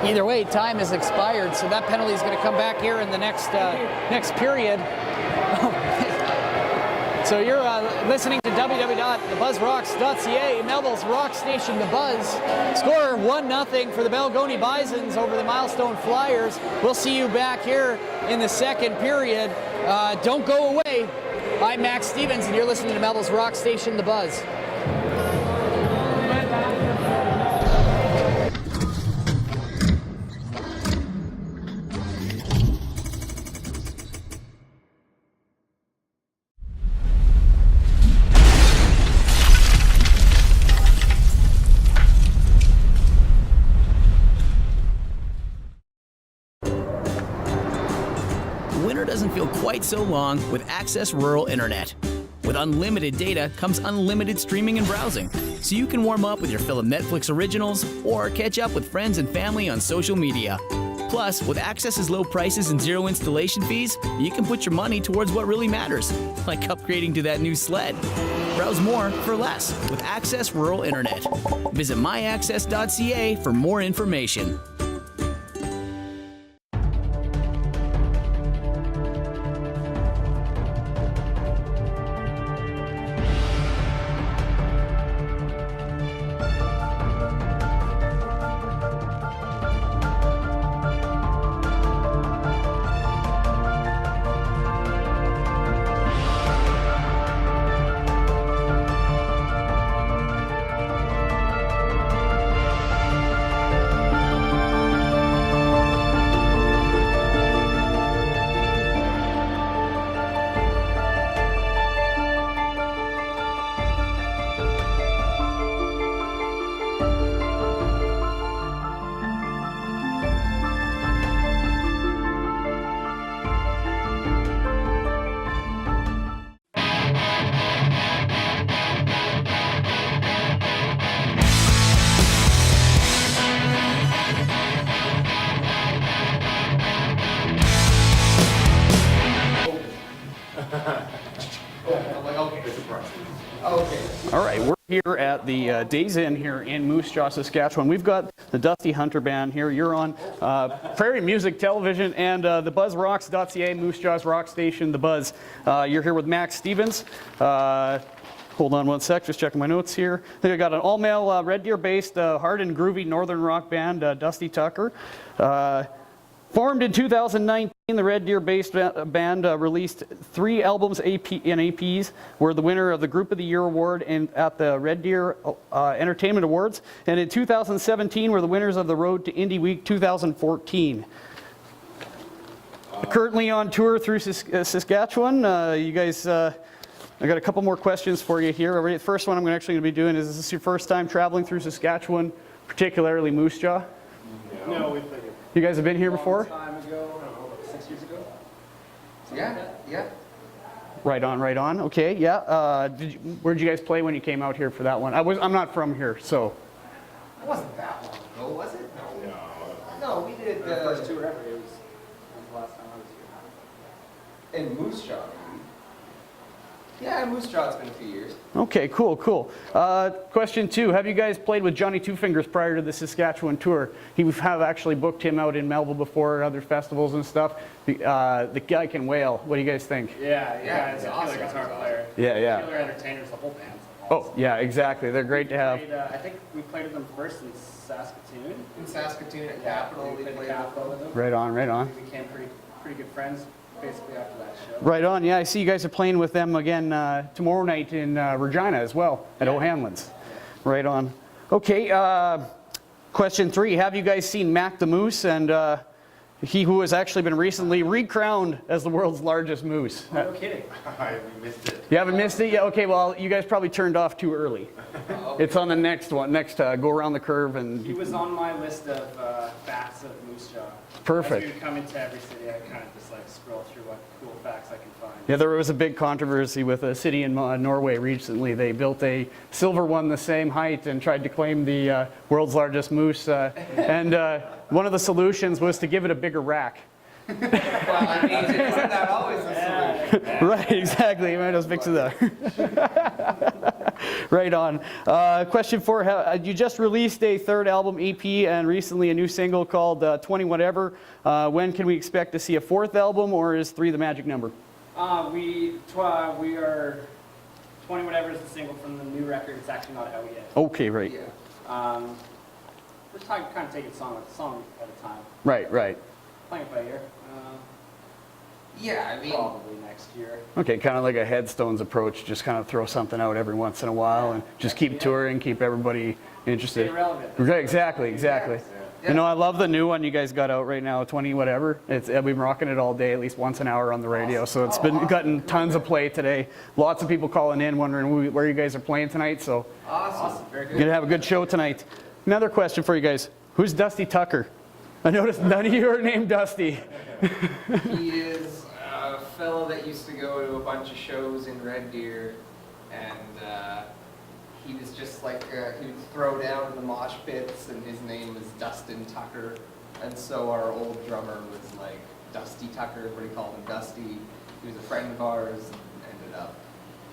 Either way, time has expired, so that penalty is going to come back here in the next period. So you're listening to www.thebuzzrocks.ca, Melville's rock station, The Buzz. Score 1-0 for the Balgonie Bisons over the Milestone Flyers. We'll see you back here in the second period. Don't go away. I'm Max Stevens, and you're listening to Melville's rock station, The Buzz. Winter doesn't feel quite so long with Access Rural Internet. With unlimited data comes unlimited streaming and browsing, so you can warm up with your fill of Netflix originals or catch up with friends and family on social media. Plus, with Access's low prices and zero installation fees, you can put your money towards what really matters, like upgrading to that new sled. Browse more for less with Access Rural Internet. Visit myaccess.ca for more information. here at the Days Inn here in Moose Jaw, Saskatchewan. We've got the Dusty Hunter Band here. You're on Prairie Music Television and the BuzzRocks.ca, Moose Jaw's rock station, The Buzz. You're here with Max Stevens. Hold on one sec, just checking my notes here. They got an all-male Red Deer-based hard and groovy northern rock band, Dusty Tucker. Formed in 2019, the Red Deer-based band released 3 albums and APs, were the winner of the Group of the Year award at the Red Deer Entertainment Awards, and in 2017 were the winners of the Road to Indie Week 2014. Currently on tour through Saskatchewan. You guys, I got a couple more questions for you here. The first one I'm actually going to be doing is this your first time traveling through Saskatchewan, particularly Moose Jaw? No, we've played it. You guys have been here before? A long time ago, I don't know, about 6 years ago? Yeah. Right on, right on. Okay, yeah. Where'd you guys play when you came out here for that one? I'm not from here, so. It wasn't that long ago, was it? No, we did The first tour ever, it was the last time I was here. in Moose Jaw. Yeah, Moose Jaw, it's been a few years. Okay, cool, cool. Question 2, have you guys played with Johnny Two Fingers prior to the Saskatchewan tour? We have actually booked him out in Melville before, other festivals and stuff. The guy can wail. What do you guys think? Yeah, he's he's a awesome. killer guitar player. Yeah. Killer entertainers, the whole band's Oh, yeah, exactly. They're great to have. I think we played with them first in Saskatoon. In Saskatoon at Capital, we we played played Capital with them. Right on, right on. We became pretty good friends basically after that show. Right on, yeah, I see you guys are playing with them again tomorrow night in Regina as well, at O'Hanlon's. Right on. Okay, question 3, have you guys seen Mac the Moose, and he who has actually been recently recrowned as the world's largest moose? No kidding. We missed it. You haven't missed it yet? Okay, well, you guys probably turned off too early. It's on the next one, go around the curve and... He was on my list of facts of Moose Jaw. Perfect. As we would come into every city, I kind of just like scroll through what cool facts I can find. Yeah, there was a big controversy with a city in Norway recently. They built a silver one the same height and tried to claim the world's largest moose. And one of the solutions was to give it a bigger rack. Well, I mean, isn't that always a solution? Right, exactly. You might as well fix it up. Right on. Question 4, you just released a 3rd album EP and recently a new single called 20 Whatever. When can we expect to see a 4th album, or is 3 the magic number? We are 20 Whatever is the single from the new record. It's actually not out yet. Okay, right. Yeah. We're kind of taking song at a time. Right. Playing it by ear. Yeah, I mean, Probably next year. Okay, kind of like a Headstones approach, just kind of throw something out every once in a while and just keep touring, keep everybody interested. Stay relevant. Right, exactly. Yeah. You know, I love the new one you guys got out right now, 20 Whatever. I've been rocking it all day, at least once an hour on the radio, so it's been gotten tons of play today. Lots of people calling in, wondering where you guys are playing tonight, so awesome. Very you're good. going to have a good show tonight. Another question for you guys. Who's Dusty Tucker? I noticed none of you are named Dusty. He is a fellow that used to go to a bunch of shows in Red Deer, and he was just like, he would throw down in the mosh pits, and his name was Dustin Tucker, and so our old drummer was like Dusty Tucker, everybody called him Dusty. He was a friend of ours, and ended up,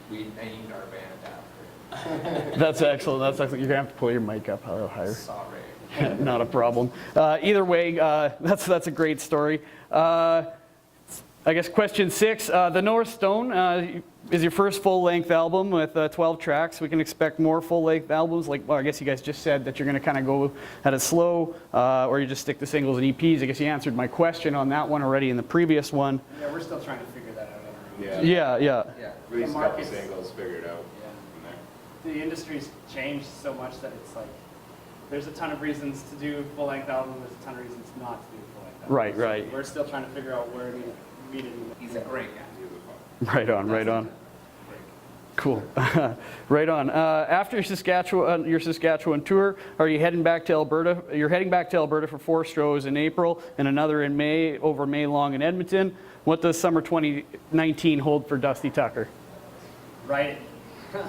we named our band after him. That's excellent. That's excellent. You're going to have to pull your mic up a little higher. Sorry. Not a problem. Either way, that's a great story. I guess question 6, The North Stone is your first full-length album with 12 tracks. We can expect more full-length albums. Well, I guess you guys just said that you're going to kind of go at it slow, or you just stick to singles and EPs. I guess you answered my question on that one already in the previous one. Yeah, we're still trying to figure that out. Yeah. Yeah. Release a couple market's- singles, figure it out Yeah. from there. The industry's changed so much that it's like, there's a ton of reasons to do a full-length album, there's a ton of reasons not to do a full-length album. Right, right. So we're still trying to figure out where to meet it. He's a great guy. Right on. Cool. Right on. After your Saskatchewan tour, are you heading back to Alberta? You're heading back to Alberta for 4 shows in April and another in May, over May long in Edmonton. What does summer 2019 hold for Dusty Tucker? Right.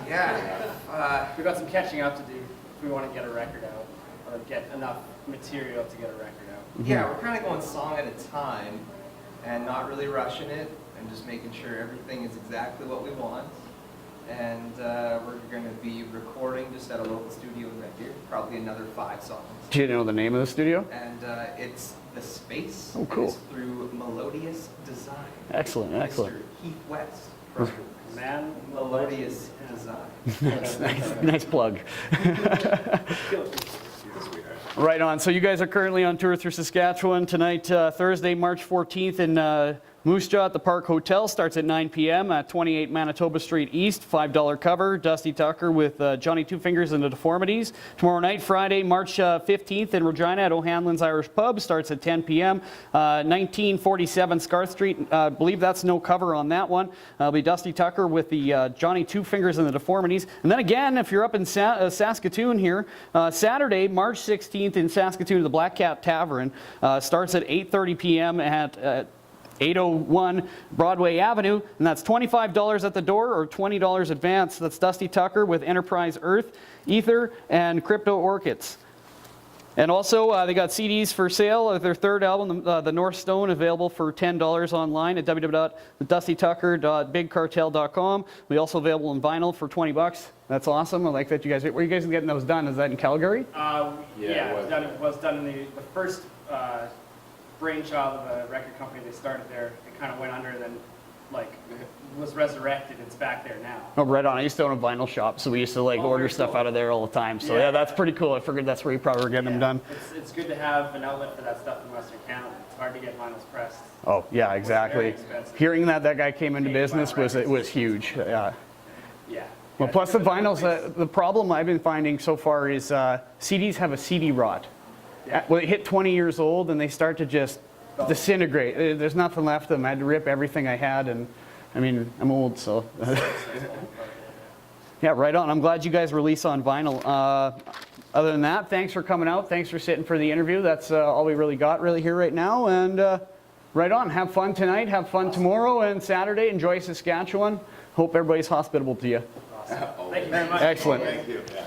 Yeah. We've got some catching up to do if we want to get a record out, or get enough material to get a record out. Yeah, we're kind of going song at a time and not really rushing it and just making sure everything is exactly what we want. and we're going to be recording just at a local studio in Red Deer, probably another 5 songs. Do you know the name of the studio? And it's The Space. Oh, cool. And it's through Melodious Design. Excellent, excellent. Mr. Heath West. From Man, Melodious Design. Nice plug. Right on. So you guys are currently on tour through Saskatchewan tonight, Thursday, March 14th in Moose Jaw at the Park Hotel. Starts at 9 p.m. at 28 Manitoba Street East. $5 cover. Dusty Tucker with Johnny Two Fingers and the Deformities. Tomorrow night, Friday, March 15th in Regina at O'Hanlon's Irish Pub. Starts at 10 p.m. 1947 Scarth Street. I believe that's no cover on that one. It'll be Dusty Tucker with the Johnny Two Fingers and the Deformities. And then again, if you're up in Saskatoon here, Saturday, March 16th in Saskatoon at the Black Cat Tavern. Starts at 8:30 p.m. at 801 Broadway Avenue, and that's $25 at the door or $20 advance. That's Dusty Tucker with Enterprise Earth, Ether, and Crypto Orchids. And also, they got CDs for sale of their third album, The North Stone, available for $10 online at www.thedustytucker.bigcartel.com. We also available in vinyl for $20. That's awesome. I like that you guys. Where are you guys getting those done? Is that in Calgary? It was done in the first brainchild of a record company. They started there. It kind of went under, then was resurrected. It's back there now. Oh, right on. I used to own a vinyl shop, so we used to order stuff out of there all the time. So yeah, that's pretty cool. I figured that's where you probably were getting them done. It's good to have an outlet for that stuff in Western Canada. It's hard to get vinyls pressed. Oh yeah, exactly. Hearing that guy came into business was huge. Yeah. Yeah. Well, plus the vinyls. The problem I've been finding so far is CDs have a CD rot. Well, they hit 20 years old and they start to just disintegrate. There's nothing left of them. I had to rip everything I had, and I mean, I'm old, so. Yeah, right on. I'm glad you guys release on vinyl. Other than that, thanks for coming out. Thanks for sitting for the interview. That's all we really got here right now. And right on. Have fun tonight. Have fun tomorrow and Saturday. Enjoy Saskatchewan. Hope everybody's hospitable to you. Awesome. Thank you very much. Excellent. Thank you. Yeah.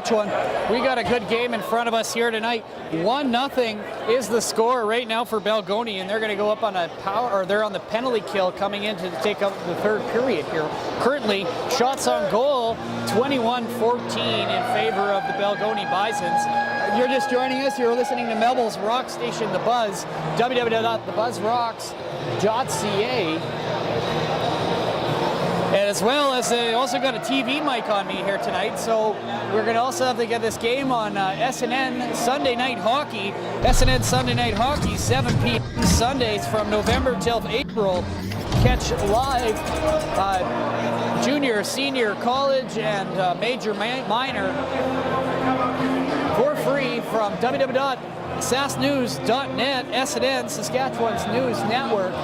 Saskatchewan. We got a good game in front of us here tonight. 1-0 is the score right now for Balgonie, and they're going to go up on a they're on the penalty kill coming in to take up the third period here. Currently, shots on goal, 21-14 in favor of the Balgonie Bisons. You're just joining us. You're listening to Melville's rock station, The Buzz, www.thebuzzrocks.ca. And as well as they also got a TV mic on me here tonight, so we're going to also have to get this game on SNN Sunday Night Hockey. SNN Sunday Night Hockey, 7 p.m. Sundays from November till April. Catch live junior, senior, college, and major, minor for free from www.sasnews.net, SNN, Saskatchewan's news network.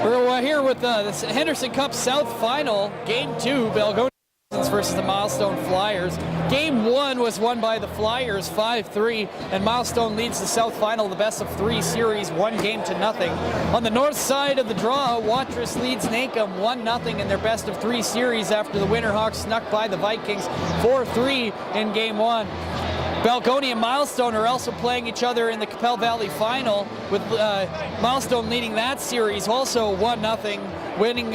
We're here with the Henderson Cup South final, Game 2, Balgonie Bisons versus the Milestone Flyers. Game 1 was won by the Flyers 5-3, and Milestone leads the South final, the best of 3 series, 1-0. On the north side of the draw, Watrous leads Nancomb 1-0 in their best of 3 series after the Winterhawks snuck by the Vikings 4-3 in Game 1. Balgonie and Milestone are also playing each other in the Qu'appelle Valley final, with Milestone leading that series also 1-0, winning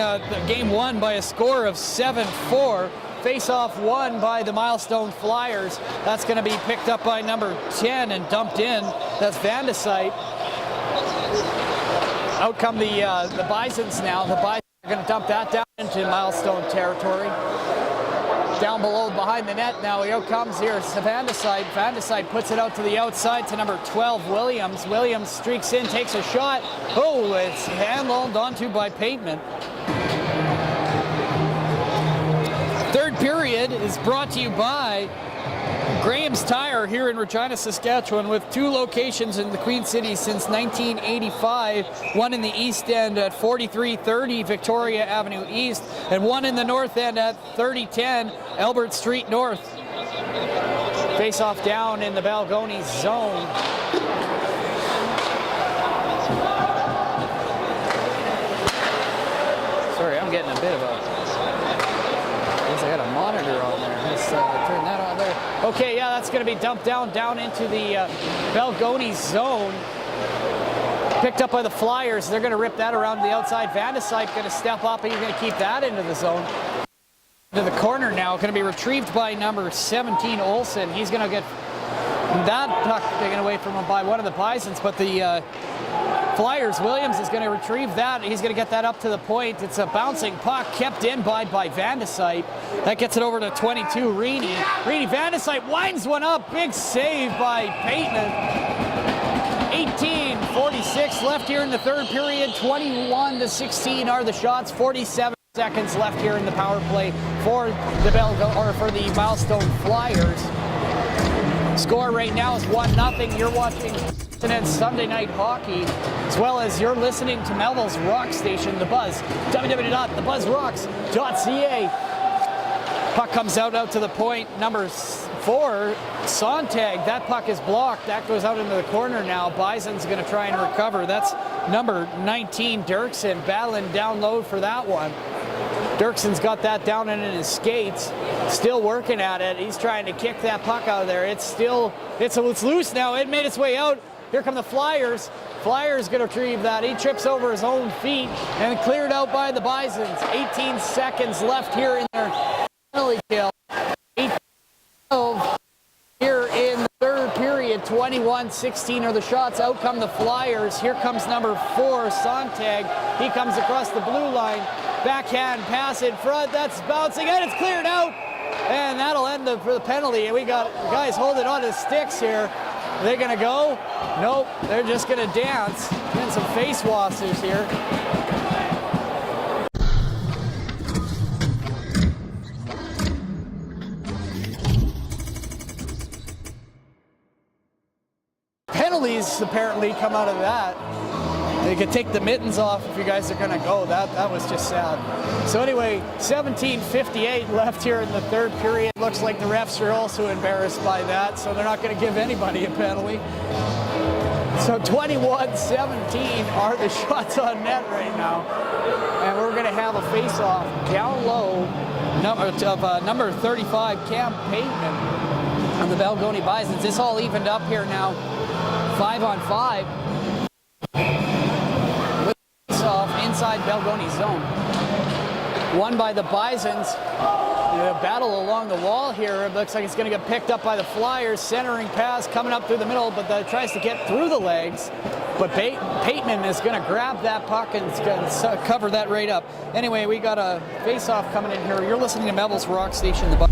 Game 1 by a score of 7-4. Face-off won by the Milestone Flyers. That's going to be picked up by number 10 and dumped in. That's Van de Sype. Out come the Bisons now. The Bisons are going to dump that down into Milestone territory. Down below behind the net now, out comes here Van de Sype. Van de Sype puts it out to the outside to number 12, Williams. Williams streaks in, takes a shot. Oh, it's handled onto by Pateman. Third period is brought to you by Graham's Tire here in Regina, Saskatchewan, with 2 locations in the Queen City since 1985. One in the East End at 4330 Victoria Avenue East, and one in the North End at 3010 Albert Street North. Face-off down in the Balgonie zone. Sorry, I'm getting a bit of a... I got a monitor on there. Let's turn that on there. Okay, yeah, that's going to be dumped down into the Balgonie zone. Picked up by the Flyers. They're going to rip that around the outside. Van de Sype going to step up, and he's going to keep that into the zone. To the corner now. Going to be retrieved by number 17, Olsen. He's going to get that puck taken away from him by one of the Bisons, but the Flyers, Williams is going to retrieve that. He's going to get that up to the point. It's a bouncing puck kept in by Van de Sype. That gets it over to 22, Reaney. Van de Sype winds one up. Big save by Pateman. 18:46 left here in the third period. 21-16 are the shots. 47 seconds left here in the power play for the Milestone Flyers. Score right now is 1-0. You're watching SNN Sunday Night Hockey, as well as you're listening to Melville's Rock Station, The Buzz, www.thebuzzrocks.ca. Puck comes out to the point. Number 4, Sontag. That puck is blocked. That goes out into the corner now. Bison's going to try and recover. That's number 19, Dirksen, battling down low for that one. Dirksen's got that down in his skates, still working at it. He's trying to kick that puck out of there. It's loose now. It made its way out. Here come the Flyers. Flyers going to retrieve that. He trips over his own feet and cleared out by the Bisons. 18 seconds left here in their penalty kill. 8-12 here in the third period. 21-16 are the shots. Out come the Flyers. Here comes number 4, Sontag. He comes across the blue line. Backhand pass in front. That's bouncing and it's cleared out. And that'll end for the penalty. And we got guys holding on to sticks here. Are they going to go? Nope. They're just going to dance. Getting some face washers here. Penalties apparently come out of that. They could take the mittens off if you guys are going to go. That was just sad. So anyway, 17:58 left here in the third period. Looks like the refs are also embarrassed by that, so they're not going to give anybody a penalty. So 21-17 are the shots on net right now. And we're going to have a face-off down low number 35, Cam Pateman on the Balgonie Bisons. This all evened up here now. 5-on-5. Off inside Balgonie zone. Won by the Bisons. A battle along the wall here. It looks like it's going to get picked up by the Flyers. Centering pass coming up through the middle, but that tries to get through the legs. But Pateman is going to grab that puck and cover that right up. Anyway, we got a face-off coming in here. You're listening to Melville's Rock Station, the .ca.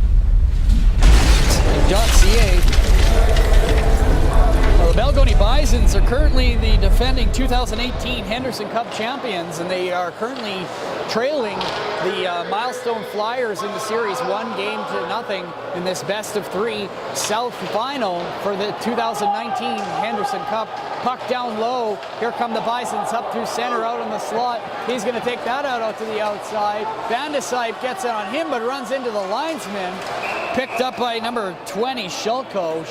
The Balgonie Bisons are currently the defending 2018 Henderson Cup champions, and they are currently trailing the Milestone Flyers in the series 1-0 in this best-of-3 South final for the 2019 Henderson Cup. Puck down low. Here come the Bisons up through center, out in the slot. He's going to take that out to the outside. Van de Sype gets it on him, but runs into the linesman. Picked up by number 20, Schulko.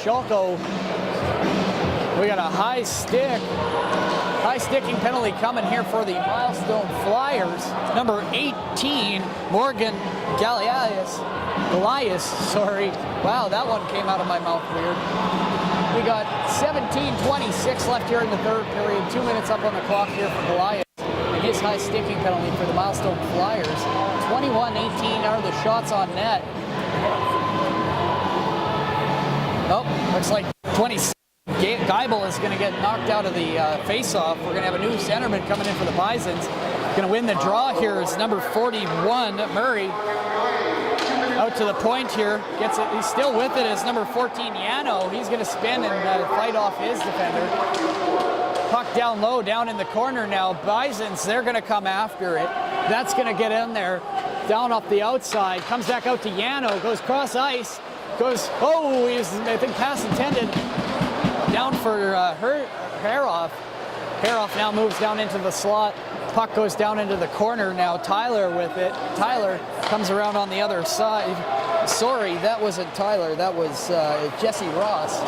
We got a high sticking penalty coming here for the Milestone Flyers. Number 18, Morgan Golias. Wow, that one came out of my mouth weird. We got 17:26 left here in the third period. 2 minutes up on the clock here for Golias. And his high sticking penalty for the Milestone Flyers. 21-18 are the shots on net. Oh, looks like 20. Geibel is going to get knocked out of the face-off. We're going to have a new centerman coming in for the Bisons. Going to win the draw here is number 41, Murray. Out to the point here. Gets it. He's still with it as number 14, Yano. He's going to spin and fight off his defender. Puck down low, down in the corner now. Bisons, they're going to come after it. That's going to get in there. Down off the outside. Comes back out to Yano. Goes cross ice. Goes, oh, he's, I think, pass intended. Down for Haroff. Haroff now moves down into the slot. Puck goes down into the corner now. Tyler with it. Tyler comes around on the other side. Sorry, that wasn't Tyler. That was Jesse Ross.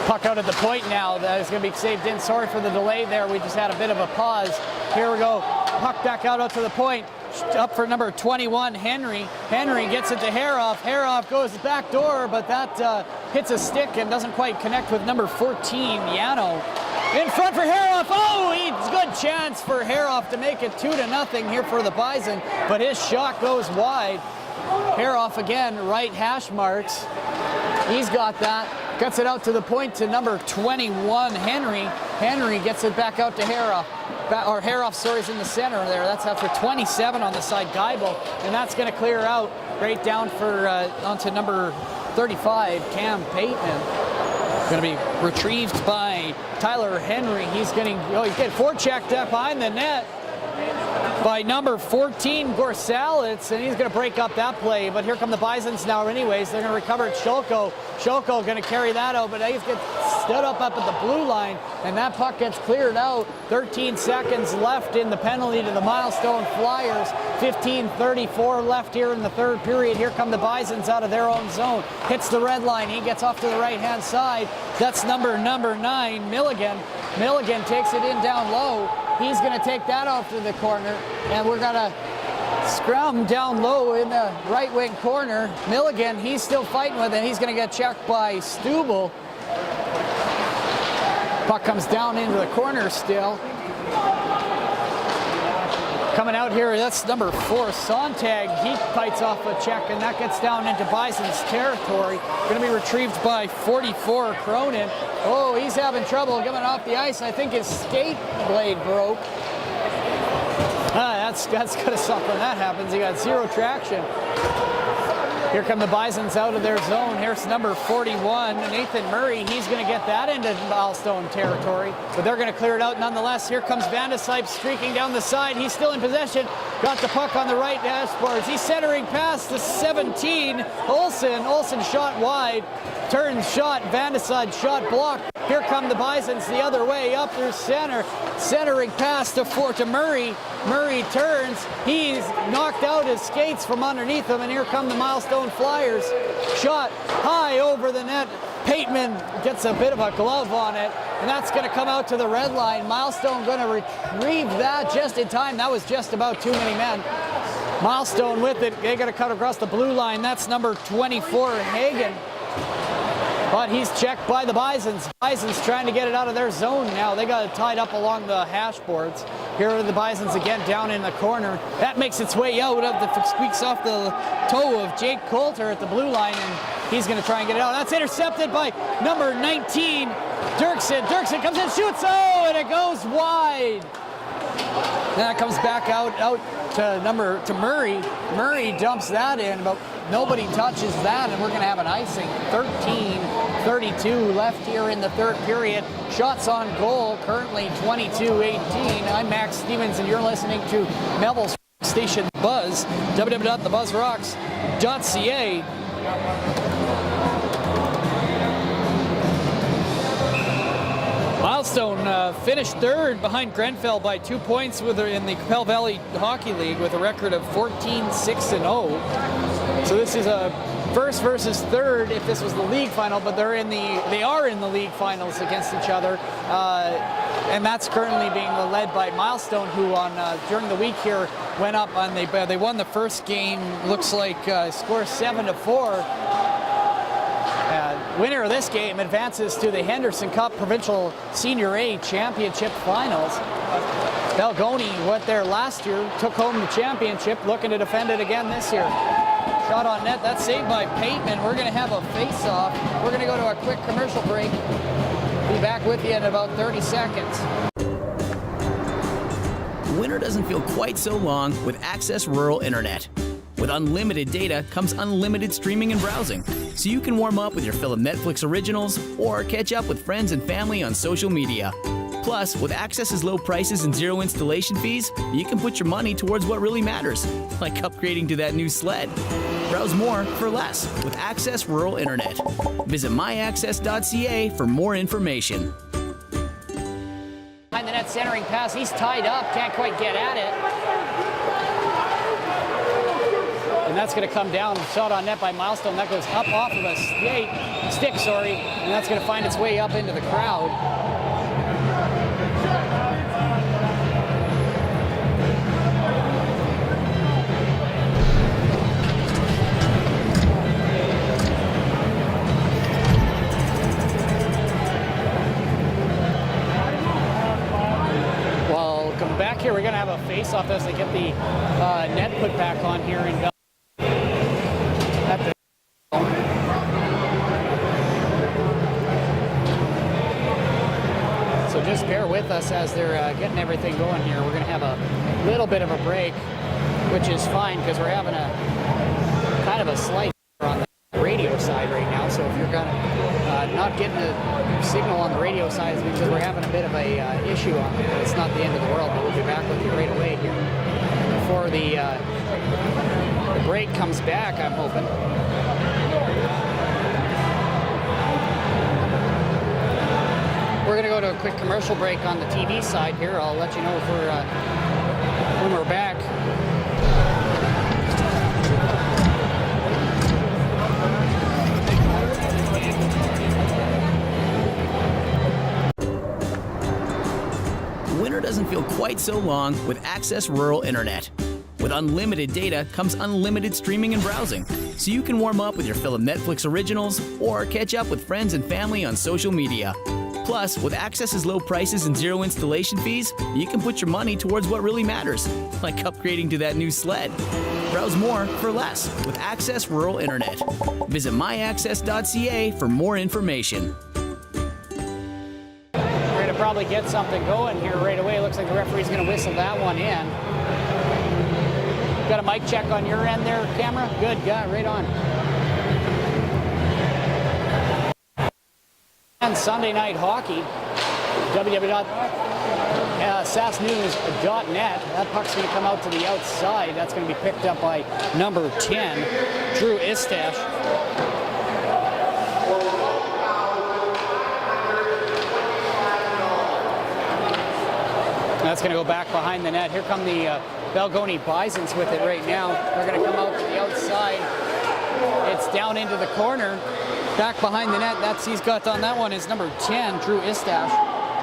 Puck out at the point now. That is going to be saved in. Sorry for the delay there. We just had a bit of a pause. Here we go. Puck back out to the point. Up for number 21, Henry. Henry gets it to Haroff. Haroff goes back door, but that hits a stick and doesn't quite connect with number 14, Yano. In front for Haroff. Oh, it's a good chance for Haroff to make it 2-0 here for the Bison, but his shot goes wide. Haroff again, right hash marks. He's got that. Cuts it out to the point to number 21, Henry. Henry gets it back out to Haroff. Or Haroff, sorry, is in the center there. That's after 27 on the side, Geibel. And that's going to clear out right down for onto number 35, Cam Payton. Going to be retrieved by Tyler Henry. He's getting forechecked up behind the net by number 14, Gorsalitz, and he's going to break up that play. But here come the Bisons now anyways. They're going to recover it. Shulko going to carry that out, but he gets stood up at the blue line, and that puck gets cleared out. 13 seconds left in the penalty to the Milestone Flyers. 15:34 left here in the third period. Here come the Bisons out of their own zone. Hits the red line. He gets off to the right-hand side. That's number 9, Milligan. Milligan takes it in down low. He's going to take that off to the corner, and we're going to scrum down low in the right wing corner. Milligan, he's still fighting with it. He's going to get checked by Stubel. Puck comes down into the corner still. Coming out here, that's number 4, Sontag. He fights off a check, and that gets down into Bison's territory. Going to be retrieved by 44, Cronin. Oh, he's having trouble coming off the ice. I think his skate blade broke. That's going to suck when that happens. He got 0 traction. Here come the Bisons out of their zone. Here's number 41, Nathan Murray. He's going to get that into Milestone territory, but they're going to clear it out nonetheless. Here comes Vandesype streaking down the side. He's still in possession. Got the puck on the right dashboards. He's centering past the 17. Olsen shot wide. Turns shot. Vandesype shot blocked. Here come the Bisons the other way up through center. Centering pass to Murray. Murray turns. He's knocked out his skates from underneath him, and here come the Milestone Flyers. Shot high over the net. Pateman gets a bit of a glove on it, and that's going to come out to the red line. Milestone going to retrieve that just in time. That was just about too many men. Milestone with it. They got to cut across the blue line. That's number 24, Hagen. But he's checked by the Bisons. Bisons trying to get it out of their zone now. They got it tied up along the hash boards. Here are the Bisons again down in the corner. That makes its way out of the squeaks off the toe of Jake Coulter at the blue line, and he's going to try and get it out. That's intercepted by number 19, Dirksen. Dirksen comes in, shoots, oh, and it goes wide. That comes back out to Murray. Murray dumps that in, but nobody touches that, and we're going to have an icing. 13:32 left here in the third period. Shots on goal, currently 22-18. I'm Max Stevens, and you're listening to Melville's station Buzz, www.thebuzzrocks.ca. Milestone finished third behind Grenfell by 2 points in the Qu'appelle Valley Hockey League with a record of 14-6-0. So this is a first versus third if this was the league final, but they are in the league finals against each other. And that's currently being led by Milestone, who during the week here went up and they won the first game. Looks like score 7-4. winner of this game advances to the Henderson Cup Provincial Senior A Championship Finals. Balgonie went there last year, took home the championship, looking to defend it again this year. Shot on net, that's saved by Pateman. We're going to have a face-off. We're going to go to a quick commercial break. Be back with you in about 30 seconds. Winter doesn't feel quite so long with Access Rural Internet. With unlimited data comes unlimited streaming and browsing, so you can warm up with your fill of Netflix originals or catch up with friends and family on social media. Plus, with Access's low prices and zero installation fees, you can put your money towards what really matters, like upgrading to that new sled. Browse more for less with Access Rural Internet. Visit myaccess.ca for more information. Behind the net centering pass, he's tied up, can't quite get at it. And that's going to come down, shot on net by Milestone. That goes up off of a stick, and that's going to find its way up into the crowd. Back here, we're going to have a face-off as they get the net put back on here in Bell. So just bear with us as they're getting everything going here. We're going to have a little bit of a break, which is fine because we're having a kind of a slight on the radio side right now. So if you're going to not getting the signal on the radio side, because we're having a bit of a issue on it. It's not the end of the world, but we'll be back with you right away here before the break comes back, I'm hoping. We're going to go to a quick commercial break on the TV side here. I'll let you know if when we're back. Winter doesn't feel quite so long with Access Rural Internet. With unlimited data comes unlimited streaming and browsing, so you can warm up with your fill of Netflix originals or catch up with friends and family on social media. Plus, with Access's low prices and zero installation fees, you can put your money towards what really matters, like upgrading to that new sled. Browse more for less with Access Rural Internet. Visit myaccess.ca for more information. Probably get something going here right away. Looks like the referee's going to whistle that one in. Got a mic check on your end there, camera? Good, yeah, right on. And Sunday Night Hockey, www.sasnews.net. That puck's going to come out to the outside. That's going to be picked up by number 10, Drew Istash. That's going to go back behind the net. Here come the Balgonie Bisons with it right now. They're going to come out to the outside. It's down into the corner. Back behind the net. He's got on that one is number 10, Drew Istash.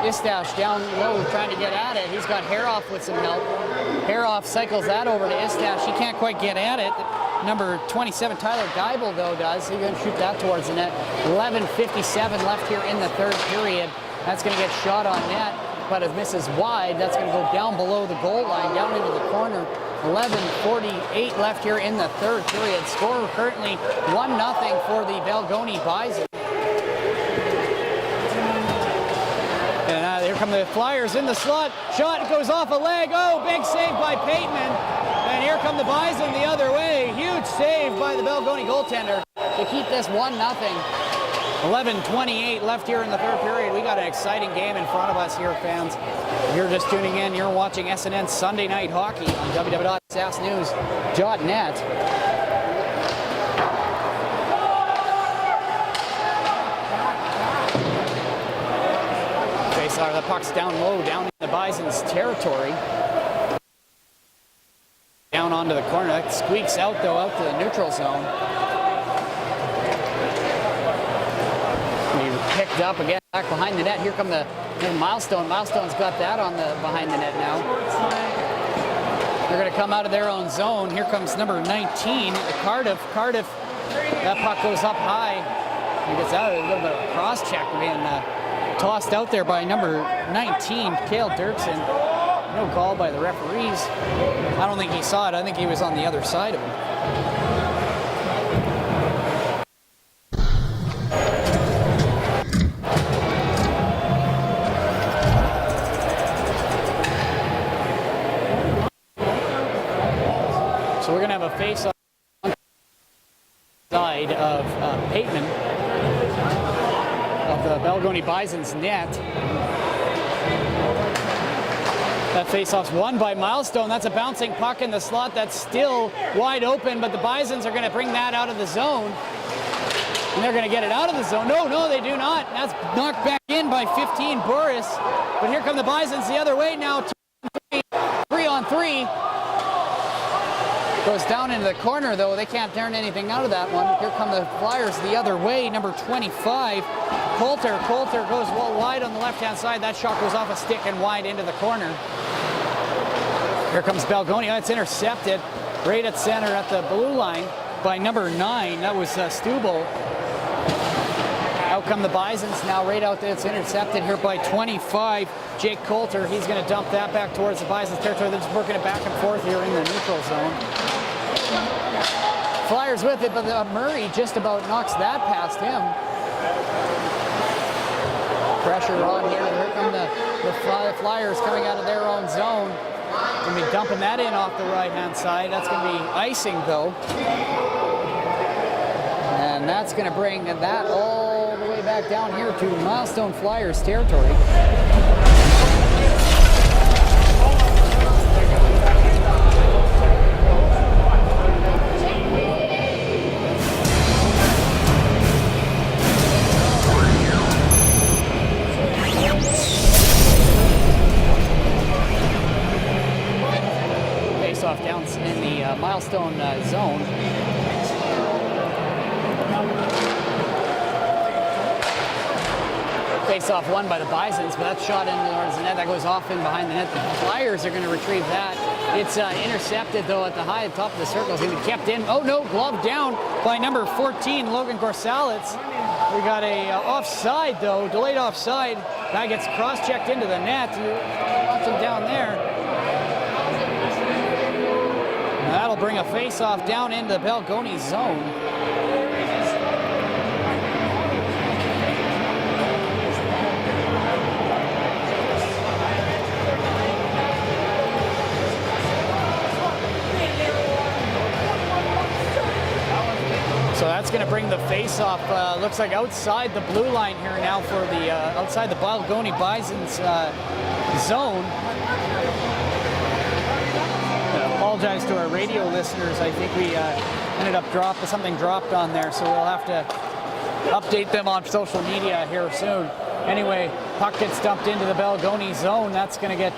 Istash down low trying to get at it. He's got Haroff with some help. Haroff cycles that over to Istash. He can't quite get at it. Number 27, Tyler Geibel, though, does. He's going to shoot that towards the net. 11:57 left here in the third period. That's going to get shot on net. But if misses wide, that's going to go down below the goal line, down into the corner. 11:48 left here in the third period. Score currently 1-0 for the Balgonie Bisons. And here come the Flyers in the slot. Shot goes off a leg. Oh, big save by Pateman. And here come the Bison the other way. Huge save by the Balgonie goaltender to keep this 1-0. 11:28 left here in the third period. We got an exciting game in front of us here, fans. If you're just tuning in, you're watching SNN Sunday Night Hockey on www.sasnews.net. Okay, so the puck's down low, down in the Bison's territory. Down onto the corner. That squeaks out, though, out to the neutral zone. Picked up again, back behind the net. Here come the Milestone. Milestone's got that on the behind the net now. They're going to come out of their own zone. Here comes number 19, Cardiff. That puck goes up high. He gets out, a little bit of a cross check being tossed out there by number 19, Cale Dirksen. No call by the referees. I don't think he saw it. I think he was on the other side of him. So we're going to have a face-off side of Pateman of the Balgonie Bisons net. That face-off's won by Milestone. That's a bouncing puck in the slot that's still wide open, but the Bisons are going to bring that out of the zone. And they're going to get it out of the zone. No, they do not. That's knocked back in by 15, Boris. But here come the Bisons the other way now. 3 on 3. Goes down into the corner, though. They can't turn anything out of that one. Here come the Flyers the other way. Number 25, Coulter. Coulter goes wide on the left-hand side. That shot goes off a stick and wide into the corner. Here comes Balgonie. It's intercepted right at center at the blue line by number 9. That was Stubel. Out come the Bisons now right out there. It's intercepted here by 25, Jake Coulter. He's going to dump that back towards the Bisons territory. They're just working it back and forth here in the neutral zone. Flyers with it, but Murray just about knocks that past him. Pressure on here. Here come the Flyers coming out of their own zone. Going to be dumping that in off the right-hand side. That's going to be icing, though. And that's going to bring that all the way back down here to Milestone Flyers territory. Face-off down in the Milestone zone. Face-off won by the Bisons, but that's shot in towards the net. That goes off in behind the net. The Flyers are going to retrieve that. It's intercepted, though, at the high top of the circle. It's going to be kept in. Oh, no, glove down by number 14, Logan Gorsalitz. We got a offside, though, delayed offside. That gets cross-checked into the net. Watch him down there. And that'll bring a face-off down into Balgonie zone. So that's going to bring the face-off, looks like outside the blue line here now for the, outside the Balgonie Bisons zone. I apologize to our radio listeners. I think we ended up something dropped on there, so we'll have to update them on social media here soon. Anyway, puck gets dumped into the Balgonie zone. That's going to get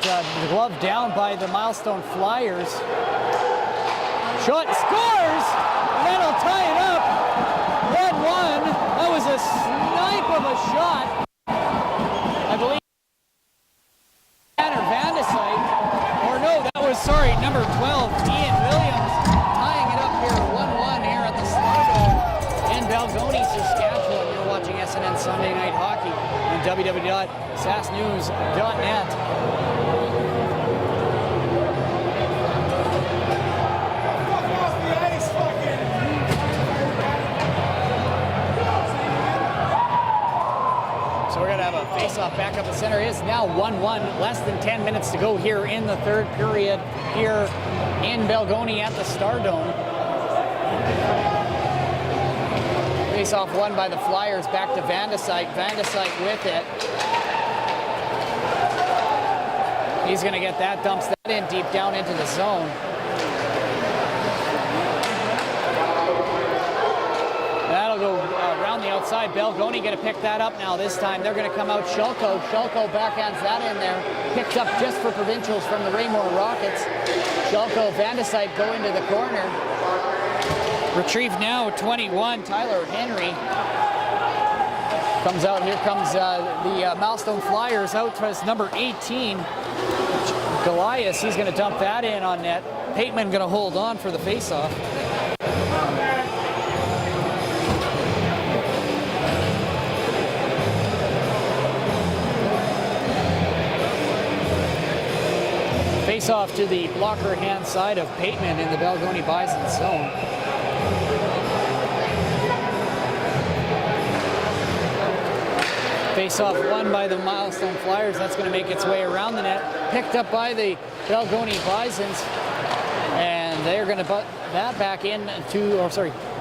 gloved down by the Milestone Flyers. Shot scores! And that'll tie it up. 1-1. That was a snipe of a shot. I believe Tanner Vandesite. Or no, that was, sorry, number 12, Ian Williams, tying it up here 1-1 here at the Stardome in Balgonie, Saskatchewan. You're watching SNN Sunday Night Hockey on www.sasnews.net. So we're going to have a face-off back up the center. It is now 1-1, less than 10 minutes to go here in the third period here in Balgonie at the Stardome. Face-off won by the Flyers, back to Vandesite. Vandesite with it. He's going to get that, dumps that in deep down into the zone. That'll go around the outside. Balgonie going to pick that up now. This time they're going to come out. Shulko backhands that in there. Picked up just for provincials from the Raymore Rockets. Shulko, Vandesite go into the corner. Retrieved now, 21, Tyler Henry. Comes out, here comes the Milestone Flyers out as number 18. Goliath, he's going to dump that in on net. Pateman going to hold on for the faceoff. Face off to the blocker hand side of Pateman in the Balgonie Bisons zone. Face off won by the Milestone Flyers. That's going to make its way around the net. Picked up by the Balgonie Bisons. And they're going to put that back in to,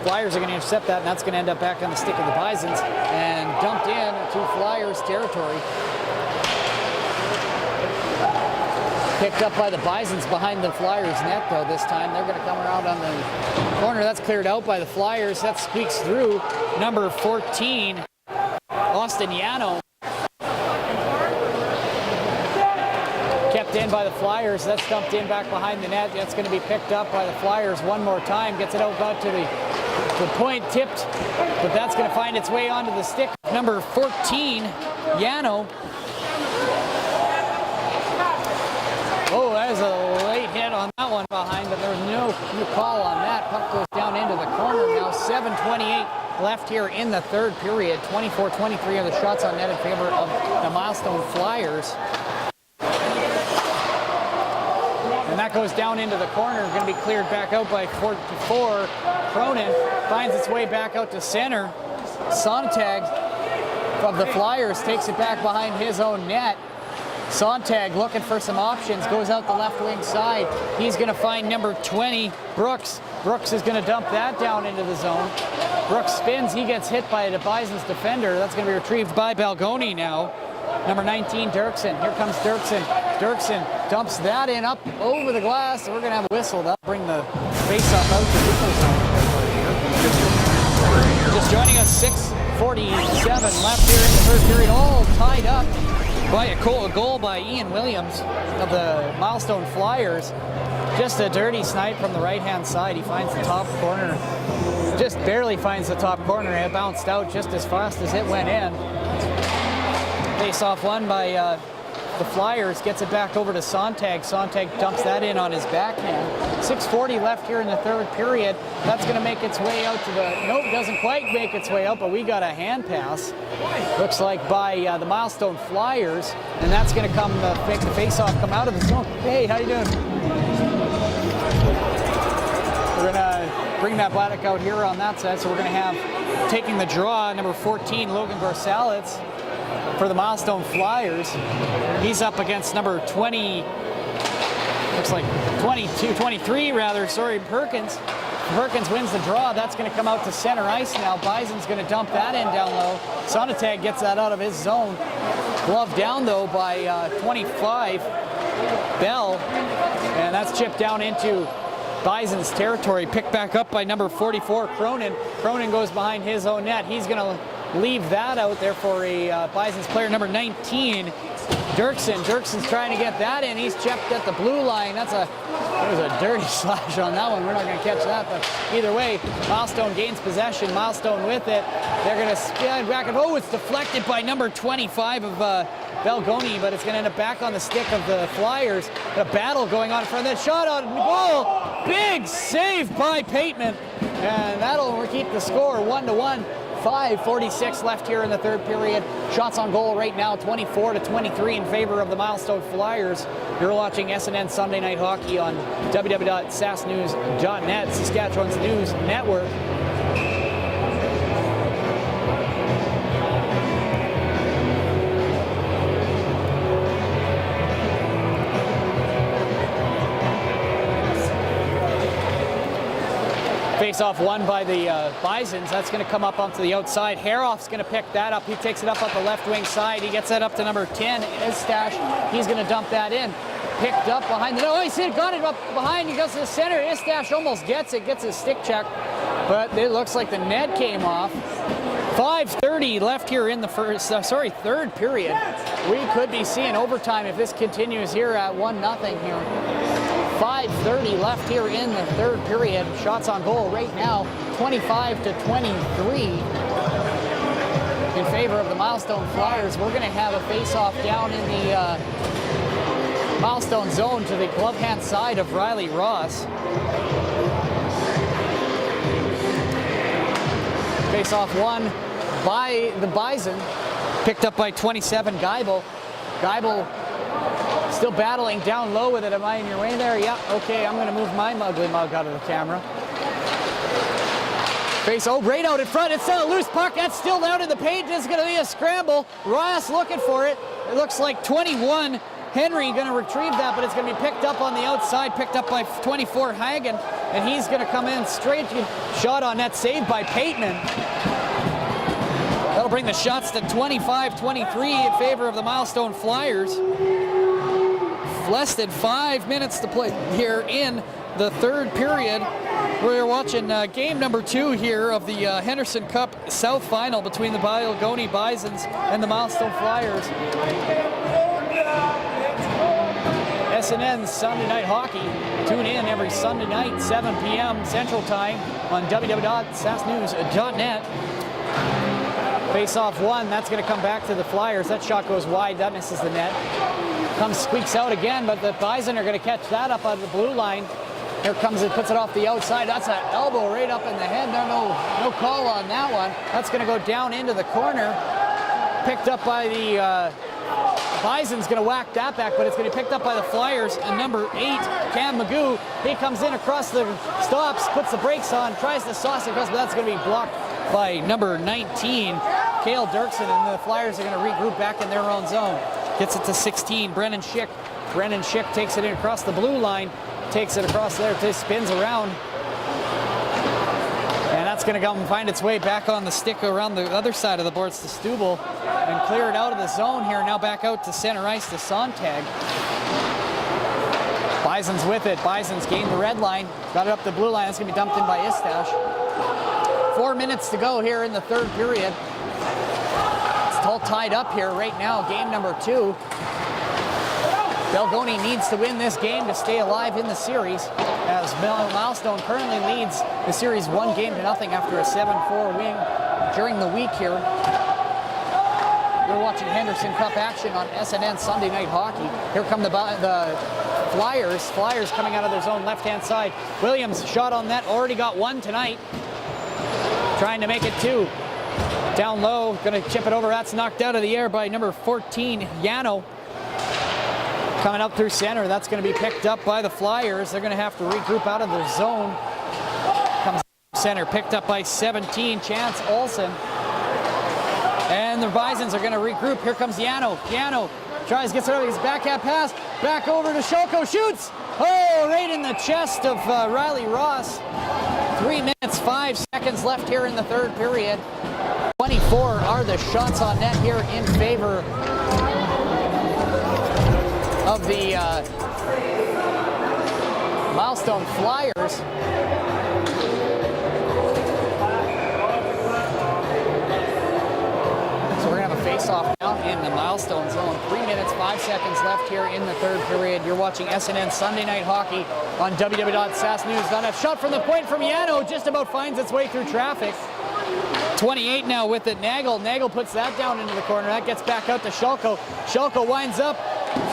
Flyers are going to intercept that, and that's going to end up back on the stick of the Bisons and dumped in to Flyers territory. Picked up by the Bisons behind the Flyers net, though, this time. They're going to come around on the corner. That's cleared out by the Flyers. That squeaks through number 14, Austin Yano. Kept in by the Flyers. That's dumped in back behind the net. That's going to be picked up by the Flyers one more time. Gets it out to the point, tipped, but that's going to find its way onto the stick. Number 14, Yano. Oh, that is a late hit on that one behind, but there's no call on that. Puck goes down into the corner now. 7:28 left here in the third period. 24-23 are the shots on net in favor of the Milestone Flyers. And that goes down into the corner. Going to be cleared back out by 44. Cronin finds its way back out to center. Sontag of the Flyers takes it back behind his own net. Sontag looking for some options, goes out the left wing side. He's going to find number 20, Brooks. Brooks is going to dump that down into the zone. Brooks spins, he gets hit by the Bison's defender. That's going to be retrieved by Balgonie now. Number 19, Dirksen. Here comes Dirksen. Dirksen dumps that in up over the glass. We're going to have a whistle. That'll bring the face-off out to neutral zone. Just joining us, 6:47 left here in the third period. All tied up by a goal by Ian Williams of the Milestone Flyers. Just a dirty snipe from the right-hand side. He finds the top corner. Just barely finds the top corner. It bounced out just as fast as it went in. Face-off won by the Flyers. Gets it back over to Sontag. Sontag dumps that in on his backhand. 6:40 left here in the third period. That's going to make its way out to the... Nope, doesn't quite make its way out, but we got a hand pass. Looks like by the Milestone Flyers. And that's going to come, make the face-off come out of the zone. Hey, how you doing? We're going to bring that Bladdock out here on that side. So we're going to have, taking the draw, number 14, Logan Gorsalitz for the Milestone Flyers. He's up against number 20, looks like 23 rather, Perkins. Perkins wins the draw. That's going to come out to center ice now. Bison's going to dump that in down low. Sontag gets that out of his zone. Glove down though by 25, Bell. And that's chipped down into Bison's territory. Picked back up by number 44, Cronin. Cronin goes behind his own net. He's going to leave that out there for a Bison's player, number 19, Dirksen. Dirksen's trying to get that in. He's checked at the blue line. There's a dirty slash on that one. We're not going to catch that, but either way, Milestone gains possession. Milestone with it. They're going to spin back and it's deflected by number 25 of Balgonie, but it's going to end up back on the stick of the Flyers. A battle going on in front of that shot on goal. Big save by Pateman, and that'll keep the score 1-1. 5:46 left here in the third period. Shots on goal right now, 24-23 in favor of the Milestone Flyers. You're watching SNN Sunday Night Hockey on www.sasnews.net, Saskatchewan's news network. Face-off won by the Bisons. That's going to come up onto the outside. Haroff's going to pick that up. He takes it up the left wing side. He gets that up to number 10, Istash. He's going to dump that in. Picked up behind the... Oh, he's got it up behind. He goes to the center. Istash almost gets his stick check, but it looks like the net came off. 5:30 left here in the third period. We could be seeing overtime if this continues here at 1-0 here. 5:30 left here in the third period. Shots on goal right now, 25-23 in favor of the Milestone Flyers. We're going to have a face-off down in the Milestone zone to the glove hand side of Riley Ross. Face-off won by the Bison, picked up by 27, Geibel. Geibel Still battling down low with it. Am I in your way there? Yeah, okay, I'm gonna move my ugly mug out of the camera. Face, right out in front. It's still a loose puck. That's still down in the paint. It's gonna be a scramble. Ross looking for it. It looks like 21. Henry gonna retrieve that, but it's gonna be picked up on the outside, picked up by 24 Hagen, and he's gonna come in straight. Shot on net, saved by Pateman. That'll bring the shots to 25-23 in favor of the Milestone Flyers. Less than 5 minutes to play here in the third period. We're watching game number 2 here of the Henderson Cup South final between the Balgonie Bisons and the Milestone Flyers. SNN Sunday Night Hockey. Tune in every Sunday night, 7 p.m. Central Time on www.sasknews.net. Face-off 1, that's going to come back to the Flyers. That shot goes wide, that misses the net. Squeaks out again, but the Bison are going to catch that up out of the blue line. Here comes it, puts it off the outside. That's an elbow right up in the head. No call on that one. That's going to go down into the corner. Picked up by the Bison's going to whack that back, but it's going to be picked up by the Flyers. And number 8, Cam Magoo, he comes in across the stops, puts the brakes on, tries to sauce it across, but that's going to be blocked by number 19, Cale Dirksen, and the Flyers are going to regroup back in their own zone. Gets it to 16, Brennan Schick. Brennan Schick takes it in across the blue line, takes it across there, spins around. And that's going to come and find its way back on the stick around the other side of the boards to Stubel and clear it out of the zone here. Now back out to center ice to Sontag. Bison's with it. Bison's gained the red line. Got it up the blue line. It's going to be dumped in by Istash. 4 minutes to go here in the third period. It's all tied up here right now. Game number 2. Balgonie needs to win this game to stay alive in the series, as Milestone currently leads the series 1-0 after a 7-4 win during the week here. You're watching Henderson Cup action on SNN Sunday Night Hockey. Here come the Flyers. Flyers coming out of their zone left-hand side. Williams shot on net, already got 1 tonight. Trying to make it 2. Down low, gonna chip it over. That's knocked out of the air by number 14, Yano. Coming up through center, that's going to be picked up by the Flyers. They're going to have to regroup out of their zone. Comes center, picked up by 17, Chance Olsen. And the Bisons are going to regroup. Here comes Yano. Yano tries, gets it over, his backhand pass, back over to Shoko, shoots! Oh, right in the chest of Riley Ross. 3 minutes, 5 seconds left here in the third period. 24 are the shots on net here in favor of the Milestone Flyers. So we're going to have a face-off now in the Milestone zone. 3 minutes, 5 seconds left here in the third period. You're watching SNN Sunday Night Hockey on www.sasknews.net. Shot from the point from Yano, just about finds its way through traffic. 28 now with it. Nagel puts that down into the corner. That gets back out to Shulko. Shulko winds up.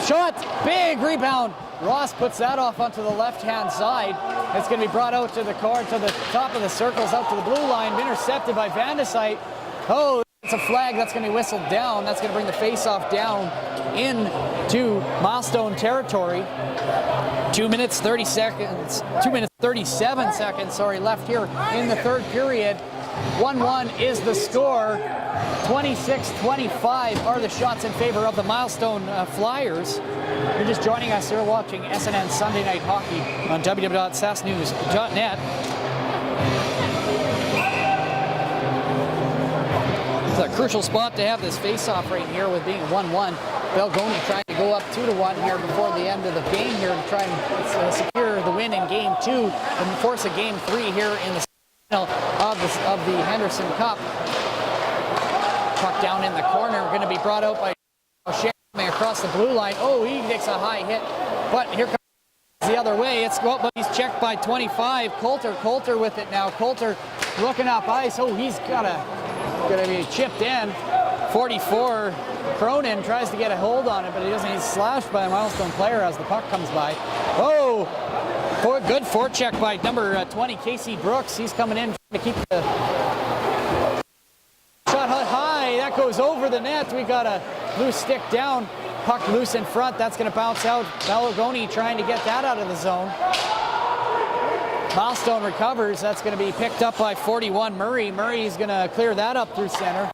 Shot. Big rebound. Ross puts that off onto the left-hand side. It's going to be brought out to the corner, to the top of the circles, out to the blue line. Intercepted by Van de Site. Oh, it's a flag. That's going to be whistled down. That's going to bring the face-off down into Milestone territory. 2 minutes 30 seconds. 2 minutes 37 seconds. Left here in the third period. 1-1 is the score. 26-25 are the shots in favor of the Milestone Flyers. You're just joining us here watching SNN Sunday Night Hockey on www.sasknews.net. It's a crucial spot to have this face-off right here with being 1-1. Balgonie trying to go up 2-1 here before the end of the game here to try and secure the win in Game 2 and force a Game 3 here in the of the Henderson Cup. Puck down in the corner, going to be brought out by O'Shea coming across the blue line. Oh, he takes a high hit, but here comes the other way. It's but he's checked by 25. Coulter with it now. Coulter looking up ice. Oh, he's gonna be chipped in. 44. Cronin tries to get a hold on it, but he doesn't. He's slashed by a Milestone player as the puck comes by. Oh. Good forecheck by number 20, Casey Brooks. He's coming in to keep the shot high. That goes over the net. We got a loose stick down. puck loose in front. That's going to bounce out. Balgonie trying to get that out of the zone. Milestone recovers. That's going to be picked up by 41 Murray. Murray's going to clear that up through center.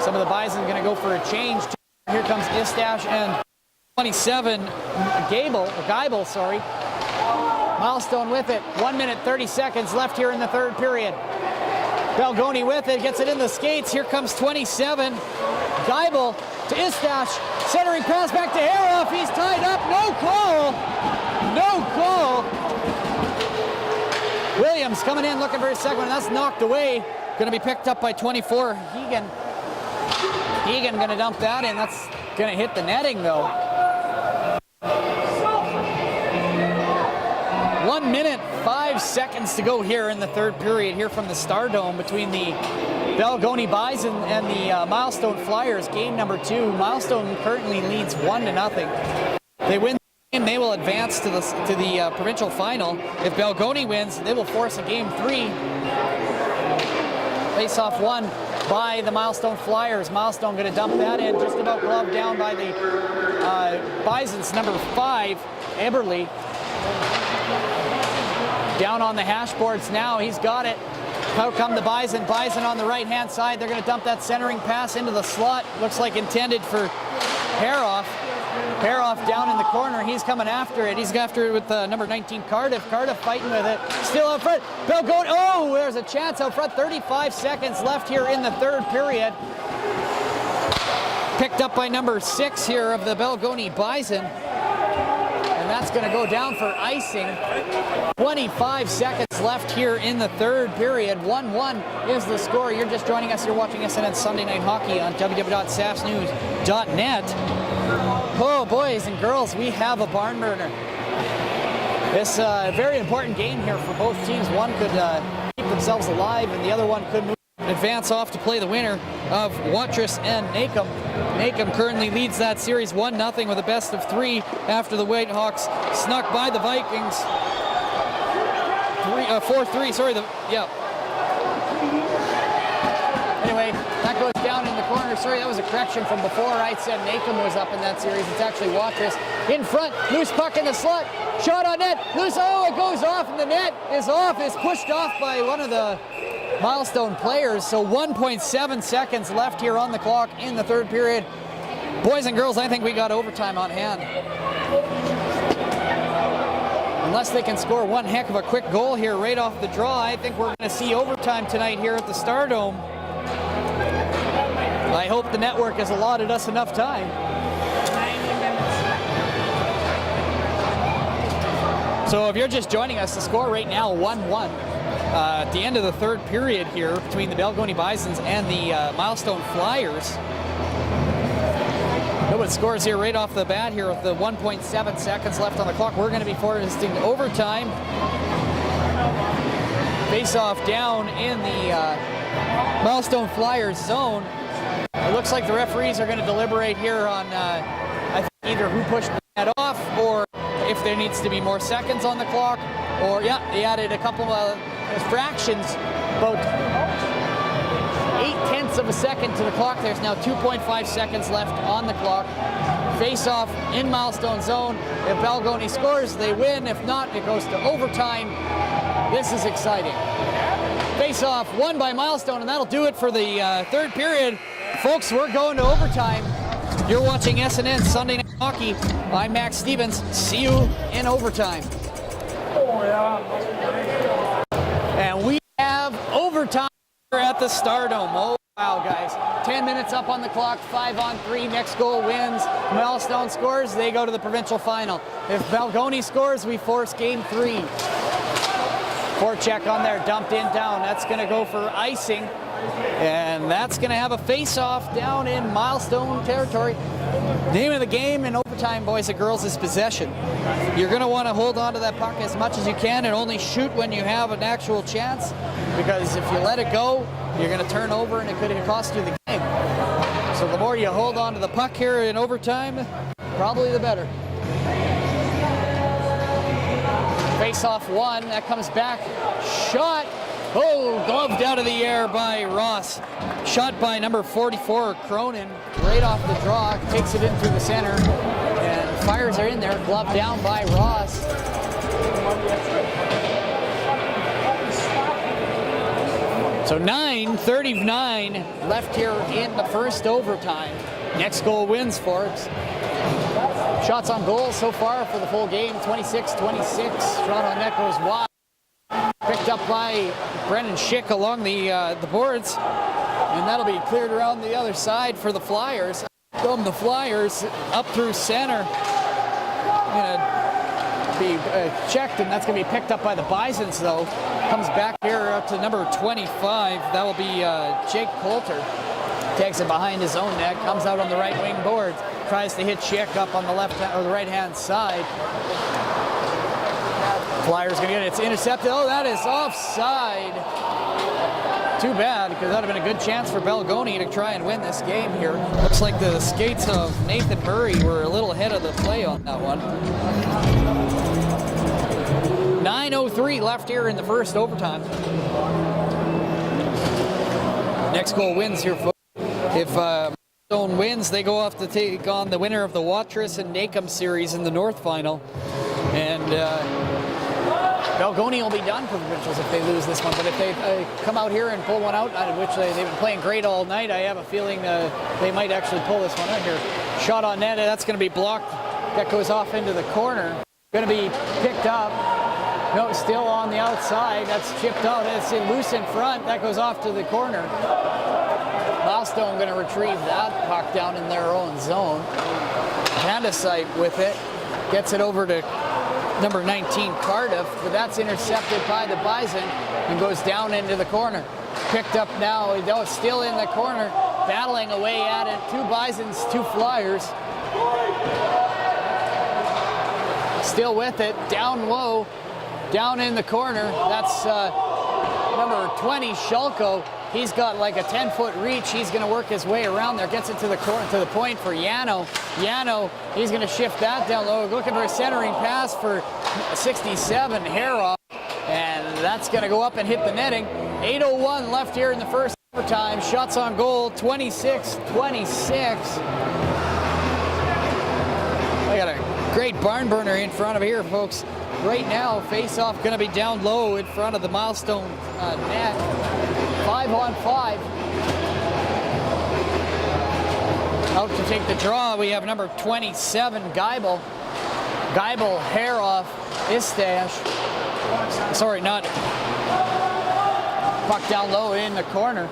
Some of the Bison going to go for a change. Here comes Istash and 27 Geibel, sorry. Milestone with it. 1 minute 30 seconds left here in the third period. Balgonie with it, gets it in the skates. Here comes 27. Geibel to Istash. Centering pass back to Haroff. He's tied up. No call. No call. Williams coming in looking for his second one. That's knocked away. Going to be picked up by 24. Egan going to dump that in. That's going to hit the netting though. 1 minute 5 seconds to go here in the third period here from the Stardome between the Balgonie Bison and the Milestone Flyers. Game number 2. Milestone currently leads 1-0. They win the game, they will advance to the provincial final. If Balgonie wins, they will force a game 3. Face-off won by the Milestone Flyers. Milestone going to dump that in, just about gloved down by the Bisons. Number 5, Eberle. Down on the hash boards now. He's got it. Out come the Bison. Bison on the right-hand side. They're going to dump that centering pass into the slot. Looks like intended for Haroff. Haroff down in the corner. He's coming after it. He's after it with number 19, Cardiff. Cardiff fighting with it. Still out front. Balgonie. Oh, there's a chance out front. 35 seconds left here in the third period. Picked up by number 6 here of the Balgonie Bison. And that's going to go down for icing. 25 seconds left here in the third period. 1-1 is the score. You're just joining us. You're watching SNN Sunday Night Hockey on www.sasnews.net. Oh, boys and girls, we have a barn burner. It's a very important game here for both teams. One could keep themselves alive, and the other one could advance off to play the winner of Watrous and Nacum. Nacum currently leads that series 1-0 with a best of 3 after the Whitehawks snuck by the Vikings. 4-3, sorry. Anyway, that goes down in the corner. Sorry, that was a correction from before. I said Nacum was up in that series. It's actually Watrous. In front, loose puck in the slot. Shot on net. Loose, oh, it goes off, and the net is off. It's pushed off by one of the Milestone players. So 1.7 seconds left here on the clock in the third period. Boys and girls, I think we got overtime on hand. Unless they can score one heck of a quick goal here right off the draw, I think we're going to see overtime tonight here at the Stardome. I hope the network has allotted us enough time. 90 minutes. So if you're just joining us, the score right now 1-1. At the end of the third period here between the Balgonie Bisons and the Milestone Flyers. Nobody scores here right off the bat here with the 1.7 seconds left on the clock. We're going to be forcing overtime. Face-off down in the Milestone Flyers zone. It looks like the referees are going to deliberate here on I think either who pushed that off or if there needs to be more seconds on the clock. Or, yeah, they added a couple of fractions, about 0.8 of a second to the clock. There's now 2.5 seconds left on the clock. Face-off in Milestone zone. If Balgonie scores, they win. If not, it goes to overtime. This is exciting. Face-off won by Milestone, and that'll do it for the third period. Folks, we're going to overtime. You're watching SNN Sunday Night Hockey. I'm Max Stevens. See you in overtime. And we have overtime here at the Stardome. Oh, wow, guys. 10 minutes up on the clock, 5-on-3. Next goal wins. Milestone scores, they go to the provincial final. If Balgonie scores, we force game 3. Forecheck on there, dumped in down. That's going to go for icing. And that's going to have a face-off down in Milestone territory. Name of the game in overtime, boys and girls, is possession. You're going to want to hold on to that puck as much as you can and only shoot when you have an actual chance, because if you let it go, you're going to turn over and it could cost you the game. So the more you hold on to the puck here in overtime, probably the better. Face-off one, that comes back. Shot Oh, gloved out of the air by Ross. Shot by number 44, Cronin, right off the draw, takes it in through the center, and Flyers are in there, gloved down by Ross. So 9:39 left here in the first overtime. Next goal wins for it. Shots on goal so far for the full game, 26-26. Shot on net goes wide. Picked up by Brendan Schick along the boards, and that'll be cleared around the other side for the Flyers. From the Flyers up through center, gonna be checked, and that's gonna be picked up by the Bisons though. Comes back here up to number 25. That will be Jake Coulter. Takes it behind his own net, comes out on the right wing board, tries to hit Schick up on the left or the right hand side. Flyers gonna get it. It's intercepted. Oh, that is offside. Too bad, because that would have been a good chance for Balgonie to try and win this game here. Looks like the skates of Nathan Murray were a little ahead of the play on that one. 9:03 left here in the first overtime. Next goal wins here, folks. If Milestone wins, they go off to take on the winner of the Watrous and Nacum series in the North Final. And Balgonie will be done for the provincials if they lose this one. But if they come out here and pull one out, which they've been playing great all night, I have a feeling they might actually pull this one out here. Shot on net, that's going to be blocked. That goes off into the corner. Going to be picked up. No, still on the outside. That's chipped out. It's loose in front. That goes off to the corner. Milestone going to retrieve that puck down in their own zone. Handesite with it. Gets it over to number 19, Cardiff, but that's intercepted by the Bison and goes down into the corner. Picked up now, though it's still in the corner, battling away at it. 2 Bisons, 2 Flyers. Still with it, down low, down in the corner. That's number 20, Shulko. He's got like a 10-foot reach. He's going to work his way around there. Gets it to the corner, to the point for Yano. Yano, he's going to shift that down low. Looking for a centering pass for 67, Haroff. And that's going to go up and hit the netting. 8:01 left here in the first overtime. Shots on goal, 26-26. I got a great barn burner in front of here, folks. Right now, face-off going to be down low in front of the Milestone net. 5-on-5. Out to take the draw, we have number 27, Geibel. Geibel, Haroff, Istash. Sorry, not. Puck down low in the corner.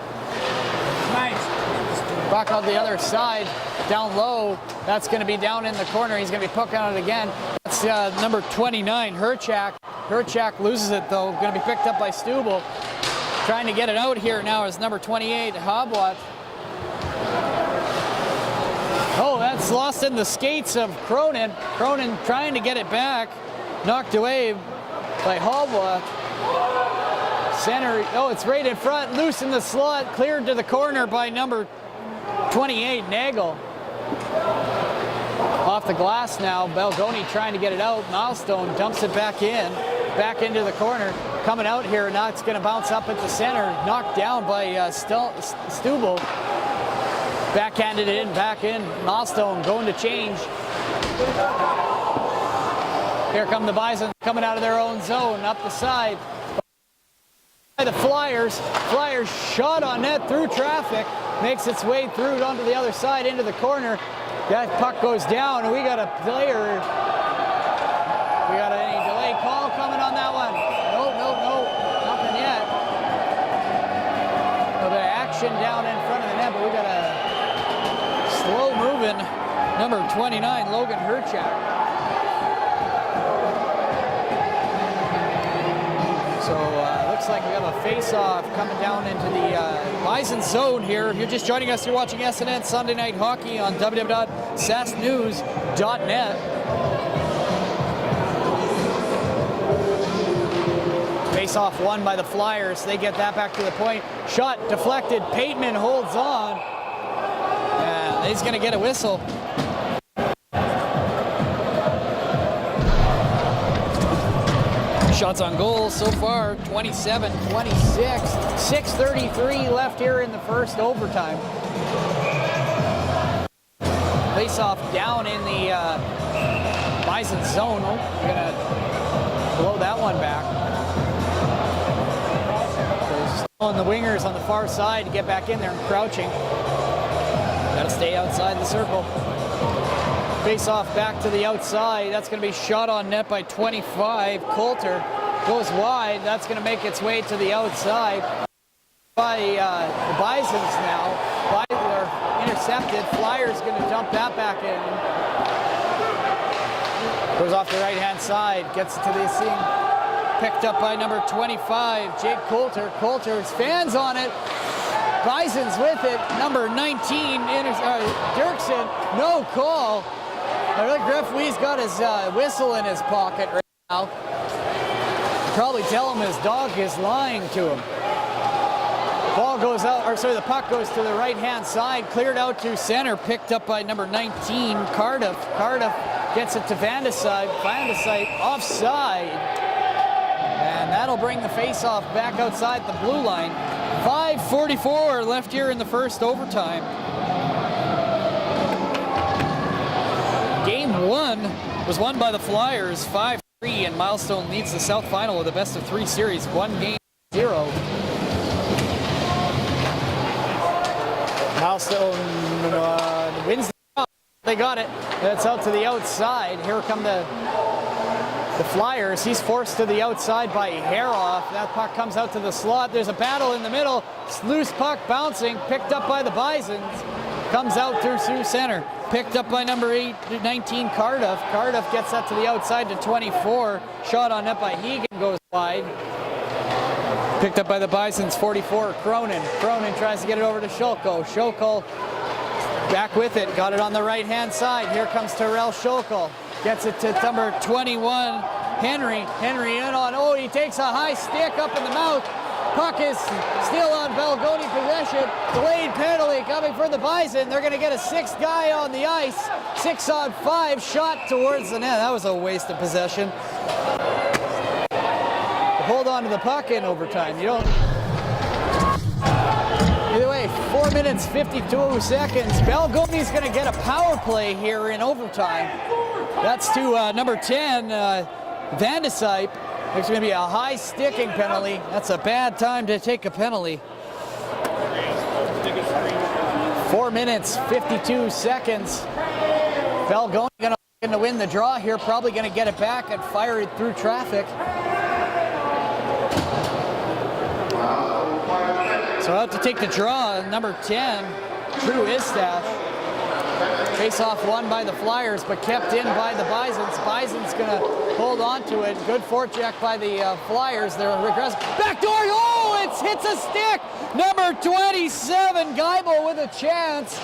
Nice. Puck on the other side, down low. That's going to be down in the corner. He's going to be poking on it again. That's number 29, Herchak. Herchak loses it, though. Going to be picked up by Stubel. Trying to get it out here now is number 28, Hobwat. Oh, that's lost in the skates of Cronin. Cronin trying to get it back. Knocked away by Hobwat. Center, oh, it's right in front. Loose in the slot. Cleared to the corner by number 28, Nagel. Off the glass now. Balgonie trying to get it out. Milestone dumps it back into the corner. Coming out here, now it's going to bounce up at the center. Knocked down by Stubel. Backhanded it in, back in. Milestone going to change. Here come the Bison coming out of their own zone, up the side. By the Flyers. Flyers shot on net through traffic. Makes its way through onto the other side into the corner. That puck goes down, and we got a player. We got any delay call coming on that one? No, nothing yet. A little bit of action down in front of the net, but we got a slow-moving number 29, Logan Herchak. So looks like we have a face-off coming down into the Bison zone here. If you're just joining us, you're watching SNN Sunday Night Hockey on www.sasnews.net. Face-off won by the Flyers. They get that back to the point. Shot deflected. Pateman holds on. And he's going to get a whistle. Shots on goal so far, 27, 26, 6:33 left here in the first overtime. Face-off down in the Bison zone. Oh, we're gonna blow that one back. On the wingers on the far side to get back in there and crouching. Gotta stay outside the circle. Face-off back to the outside. That's going to be shot on net by 25. Coulter goes wide. That's going to make its way to the outside by the Bisons now. They're intercepted. Flyers going to dump that back in. Goes off the right-hand side. Gets it to the seam. Picked up by number 25, Jake Coulter. Coulter's fans on it. Bisons with it. Number 19, Dirksen. No call. I think referee's got his whistle in his pocket right now. Probably tell him his dog is lying to him. Ball goes out, or sorry, the puck goes to the right-hand side, cleared out to center, picked up by number 19, Cardiff. Cardiff gets it to Van de Sype. Van de Sype offside. And that'll bring the face-off back outside the blue line. 5:44 left here in the first overtime. Game 1 was won by the Flyers, 5-3, and Milestone leads the South Final with a best-of-3 series, 1-0. Milestone wins the draw. They got it. That's out to the outside. Here come the Flyers. He's forced to the outside by Haroff. That puck comes out to the slot. There's a battle in the middle. Loose puck bouncing, picked up by the Bisons. Comes out through center. Picked up by number 19, Cardiff. Cardiff gets that to the outside to 24. Shot on net by Hegan goes wide. Picked up by the Bisons, 44, Cronin. Cronin tries to get it over to Schulko. Schulko back with it. Got it on the right-hand side. Here comes Terrell Schulko. Gets it to number 21, Henry. Henry in on, oh, he takes a high stick up in the mouth. Puck is still on Balgonie possession. Delayed penalty coming for the Bison. They're going to get a sixth guy on the ice. 6-on-5 shot towards the net. That was a waste of possession. Hold on to the puck in overtime. You don't. Either way, 4 minutes, 52 seconds. Balgonie's going to get a power play here in overtime. That's to number 10, Van de Sype. There's going to be a high sticking penalty. That's a bad time to take a penalty. 4 minutes, 52 seconds. Balgonie going to win the draw here. Probably going to get it back and fire it through traffic. So out to take the draw, number 10, Drew Istaff. Face-off won by the Flyers, but kept in by the Bisons. Bison's going to hold on to it. Good forecheck by the Flyers. They're regressive. Backdoor, oh, it hits a stick. Number 27, Geibel with a chance.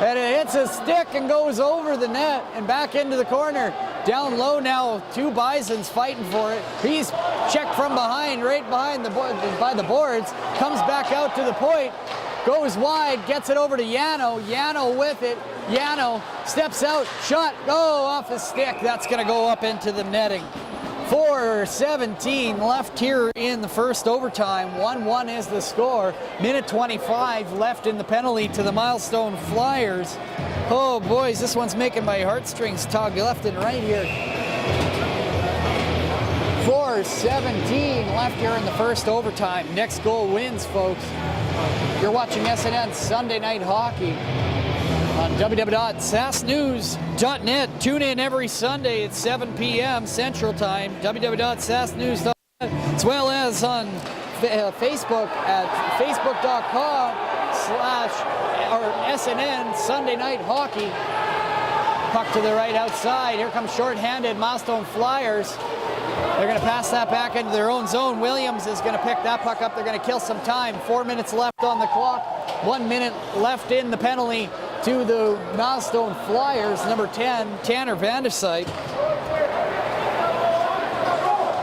And it hits a stick and goes over the net and back into the corner. Down low now, two Bisons fighting for it. He's checked from behind, right behind by the boards. Comes back out to the point. Goes wide, gets it over to Yano. Yano with it. Yano steps out, shot, off his stick. That's going to go up into the netting. 4:17 left here in the first overtime. 1-1 is the score. Minute 25 left in the penalty to the Milestone Flyers. Oh, boys, this one's making my heartstrings tug left and right here. 4:17 left here in the first overtime. Next goal wins, folks. You're watching SNN Sunday Night Hockey on www.sasknews.net. Tune in every Sunday at 7 p.m. Central Time, www.sasknews.net, as well as on Facebook at facebook.com/SNN Sunday Night Hockey. Puck to the right outside. Here comes short-handed Milestone Flyers. They're going to pass that back into their own zone. Williams is going to pick that puck up. They're going to kill some time. 4 minutes left on the clock. 1 minute left in the penalty to the Milestone Flyers. Number 10, Tanner Van de Sype.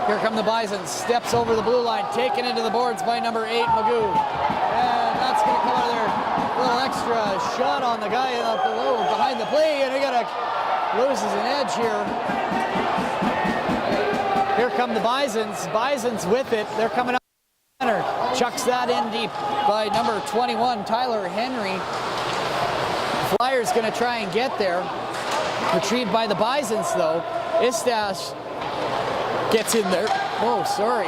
Here come the Bisons. Steps over the blue line. Taken into the boards by number 8, Magoo. And that's going to come out of there. A little extra shot on the guy behind the play. And he loses an edge here. Here come the Bisons. Bisons with it. They're coming up. Center chucks that in deep by number 21, Tyler Henry. Flyers going to try and get there. Retrieved by the Bisons, though. Istas gets in there. Oh, sorry.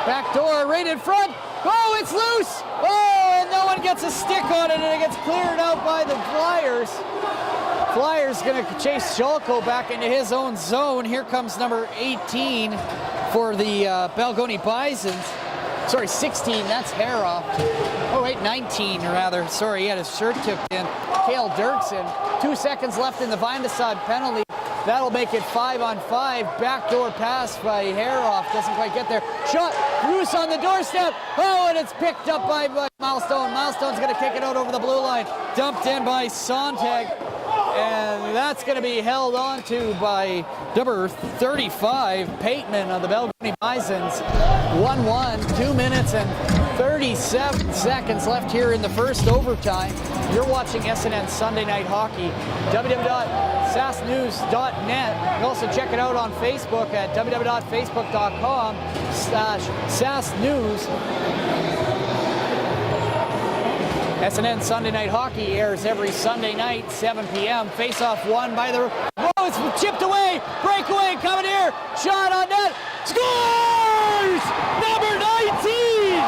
Back door, right in front. Oh, it's loose. Oh, and no one gets a stick on it, and it gets cleared out by the Flyers. Flyers going to chase Schalko back into his own zone. Here comes number 18 for the Balgonie Bisons. Sorry, 16, that's Haroff. Oh, wait, 19 rather. Sorry, he had his shirt tipped in. Cale Dirksen. 2 seconds left in the Vindesad penalty. That'll make it 5-on-5. Backdoor pass by Haroff. Doesn't quite get there. Shot. Bruce on the doorstep. Oh, and it's picked up by Milestone. Milestone's going to kick it out over the blue line. Dumped in by Sontag. And that's going to be held on to by number 35, Pateman of the Balgonie Bisons. 1-1, 2 minutes and 37 seconds left here in the first overtime. You're watching SNN Sunday Night Hockey. www.sasnews.net. You can also check it out on Facebook at www.facebook.com/sasnews. SNN Sunday Night Hockey airs every Sunday night, 7 p.m. Face-off won by the... Oh, it's chipped away! Breakaway coming here! Shot on net! Scores! Number 19!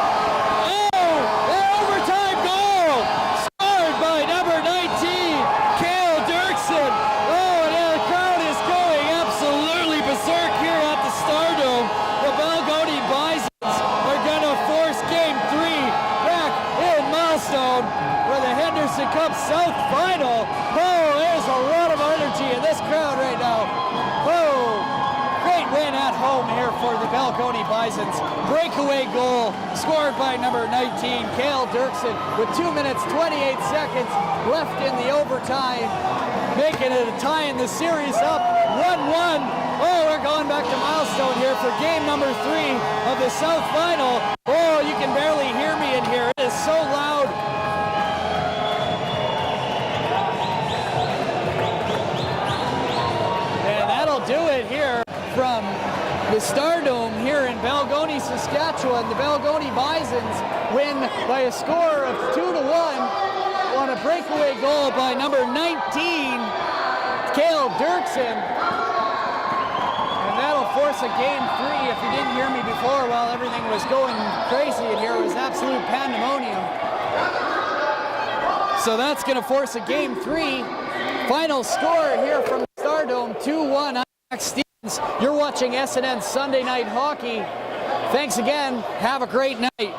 Oh, an overtime goal! Scored by number 19, Cale Dirksen. Oh, and the crowd is going absolutely berserk here at the Stardome. The Balgonie Bisons are going to force Game 3 back in Milestone for the Henderson Cup South final. Oh, there's a lot of energy in this crowd right now. Oh, great win at home here for the Balgonie Bisons. Breakaway goal scored by number 19, Cale Dirksen, with 2 minutes, 28 seconds left in the overtime, making it a tie in the series up 1-1. Oh, we're going back to Milestone here for game number 3 of the South final. Oh, you can barely hear me in here. It is so loud. And that'll do it here from the Stardome here in Balgonie, Saskatchewan. The Balgonie Bisons win by a score of 2-1 on a breakaway goal by number 19, Cale Dirksen. And that'll force a game 3. If you didn't hear me before while everything was going crazy in here, it was absolute pandemonium. So that's going to force a game 3. Final score here from Stardome, 2-1. I'm Max Stevens. You're watching SNN Sunday Night Hockey. Thanks again. Have a great night.